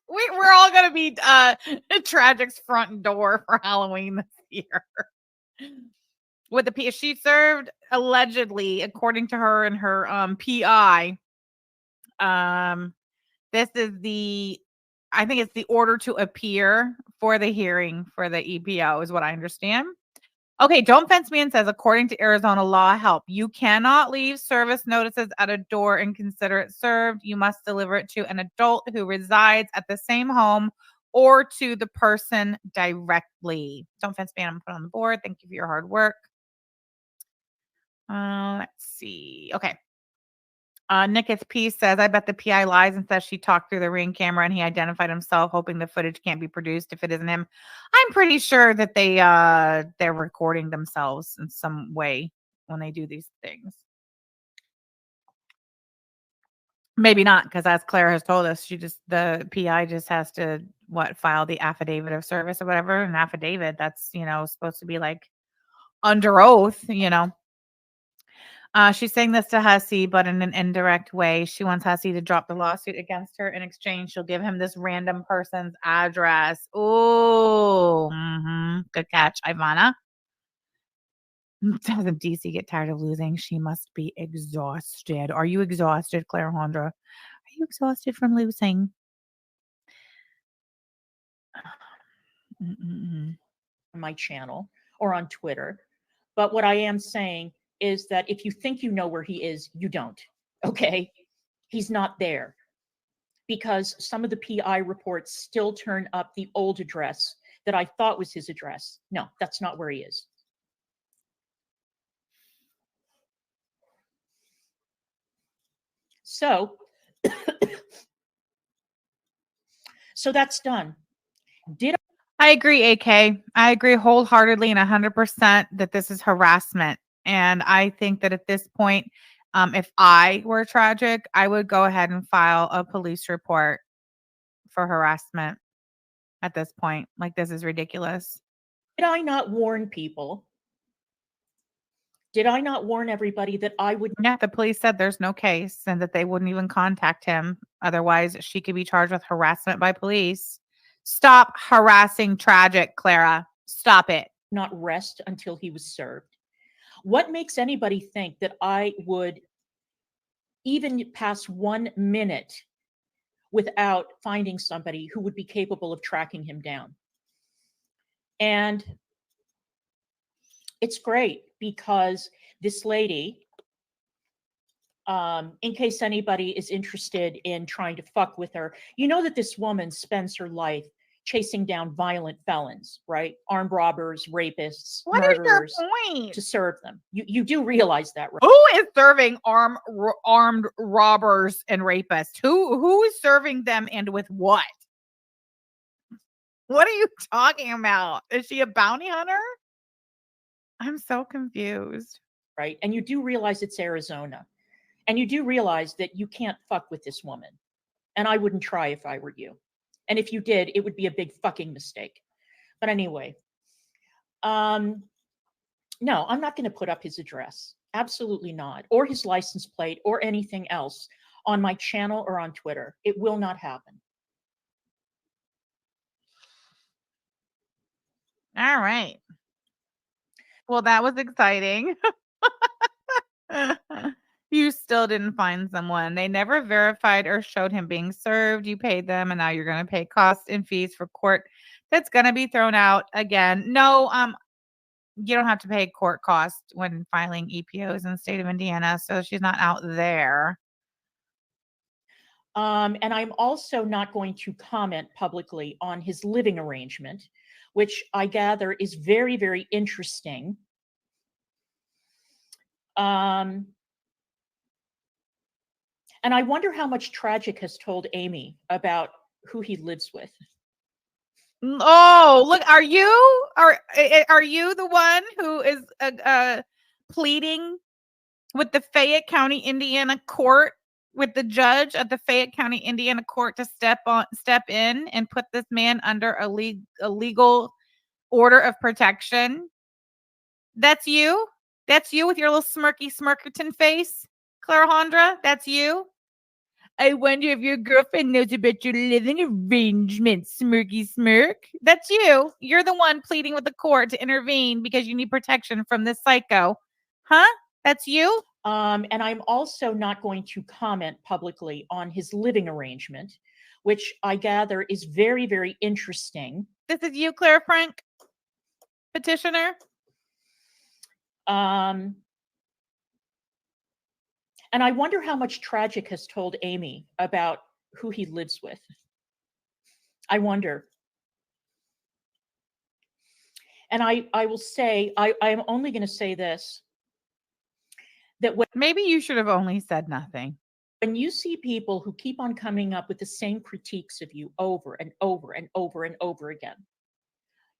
We're all going to be Tragic's front door for Halloween this year. With the she served allegedly, according to her and her PI. This is I think it's the order to appear for the hearing for the EPO is what I understand. Okay, Don't Fence Me In says, according to Arizona law, help. You cannot leave service notices at a door and consider it served. You must deliver it to an adult who resides at the same home or to the person directly. Don't Fence Me In, I'm put on the board. Thank you for your hard work. Let's see. Okay. Nick's Peace says, I bet the PI lies and says she talked through the Ring camera and he identified himself, hoping the footage can't be produced if it isn't him. I'm pretty sure that they're recording themselves in some way when they do these things. Maybe not, because as Claire has told us, the PI just has to file the affidavit of service or whatever. An affidavit that's, you know, supposed to be like under oath, you know. She's saying this to Hussey, but in an indirect way. She wants Hussey to drop the lawsuit against her. In exchange, she'll give him this random person's address. Oh, good catch, Ivana. Doesn't DC get tired of losing? She must be exhausted. Are you exhausted, Clairandra? Are you exhausted from losing? On my channel or on Twitter. But what I am saying is that if you think you know where he is, you don't. Okay? He's not there. Because some of the PI reports still turn up the old address that I thought was his address. No, that's not where he is. So, so that's done. I agree, AK. I agree wholeheartedly and 100% that this is harassment. And I think that at this point, if I were Tragic, I would go ahead and file a police report for harassment at this point. Like, this is ridiculous. Did I not warn people? Did I not warn everybody that I would? Yeah, the police said there's no case and that they wouldn't even contact him. Otherwise, she could be charged with harassment by police. Stop harassing Tragic, Clara. Stop it. Not rest until he was served. What makes anybody think that I would even pass 1 minute without finding somebody who would be capable of tracking him down. And it's great because this lady, in case anybody is interested in trying to fuck with her, you know that this woman spends her life chasing down violent felons, right? Armed robbers, rapists, What is your murderers, point? to serve them. You do realize that, right? Who is serving armed robbers and rapists? Who is serving them and with what? What are you talking about? Is she a bounty hunter? I'm so confused. Right? And you do realize it's Arizona. And you do realize that you can't fuck with this woman. And I wouldn't try if I were you. And if you did, it would be a big fucking mistake. But anyway, no, I'm not going to put up his address. Absolutely not. Or his license plate or anything else on my channel or on Twitter. It will not happen. All right. Well, that was exciting. You still didn't find someone. They never verified or showed him being served. You paid them, and now you're going to pay costs and fees for court. That's going to be thrown out again. No, you don't have to pay court costs when filing EPOs in the state of Indiana, so she's not out there. And I'm also not going to comment publicly on his living arrangement, which I gather is very, very interesting. And I wonder how much Tragic has told Amy about who he lives with. Oh, look, are you the one who is pleading with the Fayette County, Indiana court, with the judge at the Fayette County, Indiana court to step in and put this man under a legal order of protection? That's you? That's you with your little smirkerton face, Clarahondra? That's you? I wonder if your girlfriend knows about your living arrangement, smirky smirk. That's you. You're the one pleading with the court to intervene because you need protection from this psycho. Huh? That's you? And I'm also not going to comment publicly on his living arrangement, which I gather is very, very interesting. This is you, Clara Frank, petitioner? And I wonder how much Tragic has told Amy about who he lives with. I wonder. And I will say, I'm only going to say this, that maybe you should have only said nothing. When you see people who keep on coming up with the same critiques of you over and over and over and over again,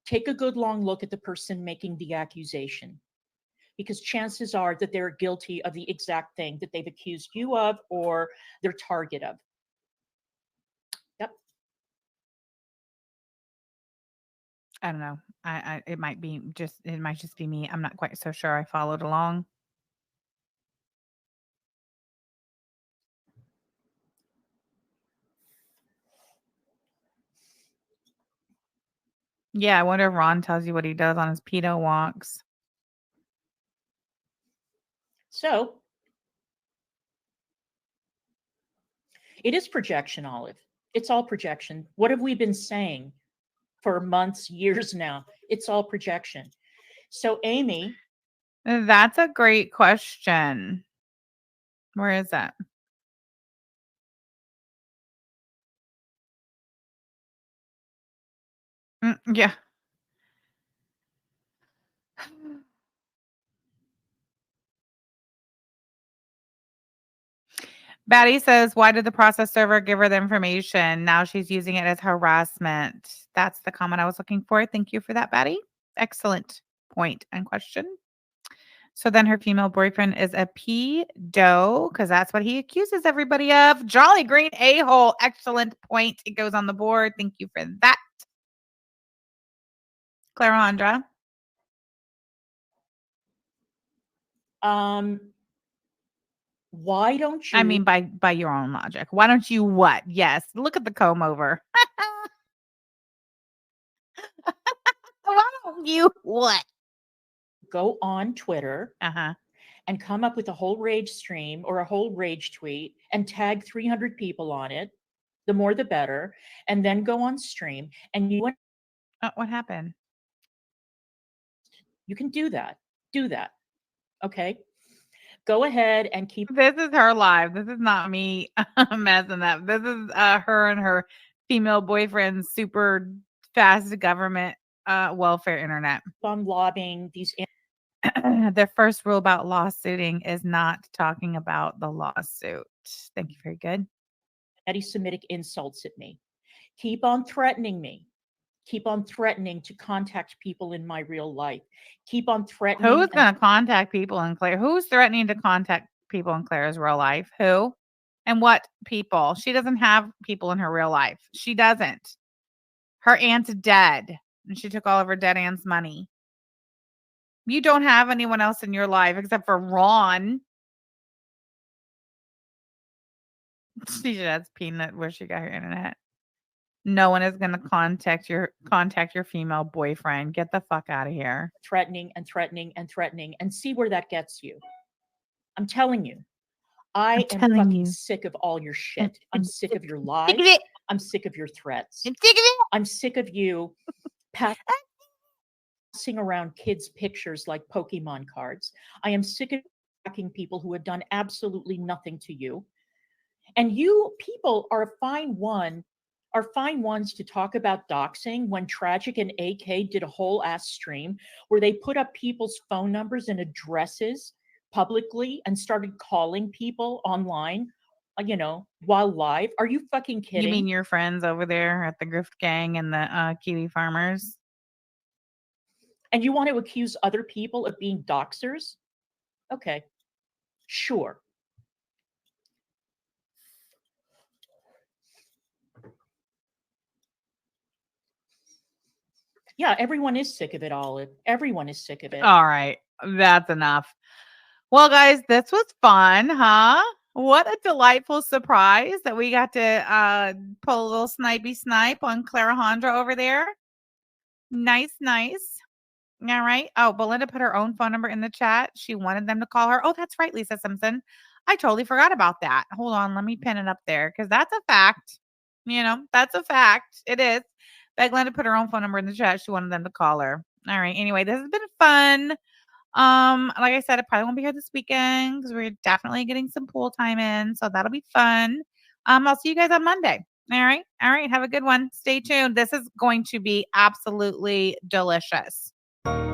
take a good long look at the person making the accusation, because chances are that they're guilty of the exact thing that they've accused you of or they're target of. Yep. I don't know. It might just be me. I'm not quite so sure I followed along. Yeah, I wonder if Ron tells you what he does on his pedo walks. So it is projection, Olive. It's all projection. What have we been saying for months, years now? It's all projection. So Amy. That's a great question. Where is that? Yeah. Batty says, why did the process server give her the information? Now she's using it as harassment. That's the comment I was looking for. Thank you for that, Batty. Excellent point and question. So then her female boyfriend is a pedo, because that's what he accuses everybody of. Jolly green a-hole. Excellent point. It goes on the board. Thank you for that. Clarahondra. Why don't you? I mean, by your own logic. Why don't you what? Yes. Look at the comb over. Why don't you what? Go on Twitter and come up with a whole rage stream or a whole rage tweet and tag 300 people on it, the more the better, and then go on stream and What happened? you can do that. Do that. Okay. Go ahead and keep. This is her live. This is not me messing up. This is her and her female boyfriend's super fast government welfare internet. on lobbying these. The first rule about lawsuiting is not talking about the lawsuit. Thank you. Very good. Anti-Semitic insults at me. Keep on threatening me. Keep on threatening to contact people in my real life. Keep on threatening. Who's going to contact people in Claire? Who's threatening to contact people in Claire's real life? Who? And what people? She doesn't have people in her real life. She doesn't. Her aunt's dead, and she took all of her dead aunt's money. You don't have anyone else in your life except for Ron. She just has Peanut where she got her internet. No one is going to contact your female boyfriend. Get the fuck out of here. Threatening and threatening and threatening, and see where that gets you. I'm telling you. I am fucking sick of all your shit. I'm sick of your lies. I'm sick of your threats. I'm sick of you passing around kids' pictures like Pokemon cards. I am sick of attacking people who have done absolutely nothing to you. And you people are fine ones to talk about doxing when Tragic and AK did a whole ass stream where they put up people's phone numbers and addresses publicly and started calling people online, while live. Are you fucking kidding? You mean your friends over there at the Grift Gang and the Kiwi Farmers? And you want to accuse other people of being doxers? Okay, sure. Yeah, everyone is sick of it all. Everyone is sick of it. All right, that's enough. Well, guys, this was fun, huh? What a delightful surprise that we got to pull a little snipey snipe on Clarahondra over there. Nice. All right. Oh, Belinda put her own phone number in the chat. She wanted them to call her. Oh, that's right, Lisa Simpson. I totally forgot about that. Hold on. Let me pin it up there because that's a fact. That's a fact. It is. Belinda put her own phone number in the chat. She wanted them to call her. All right. Anyway, this has been fun. Like I said, I probably won't be here this weekend because we're definitely getting some pool time in. So that'll be fun. I'll see you guys on Monday. All right. Have a good one. Stay tuned. This is going to be absolutely delicious.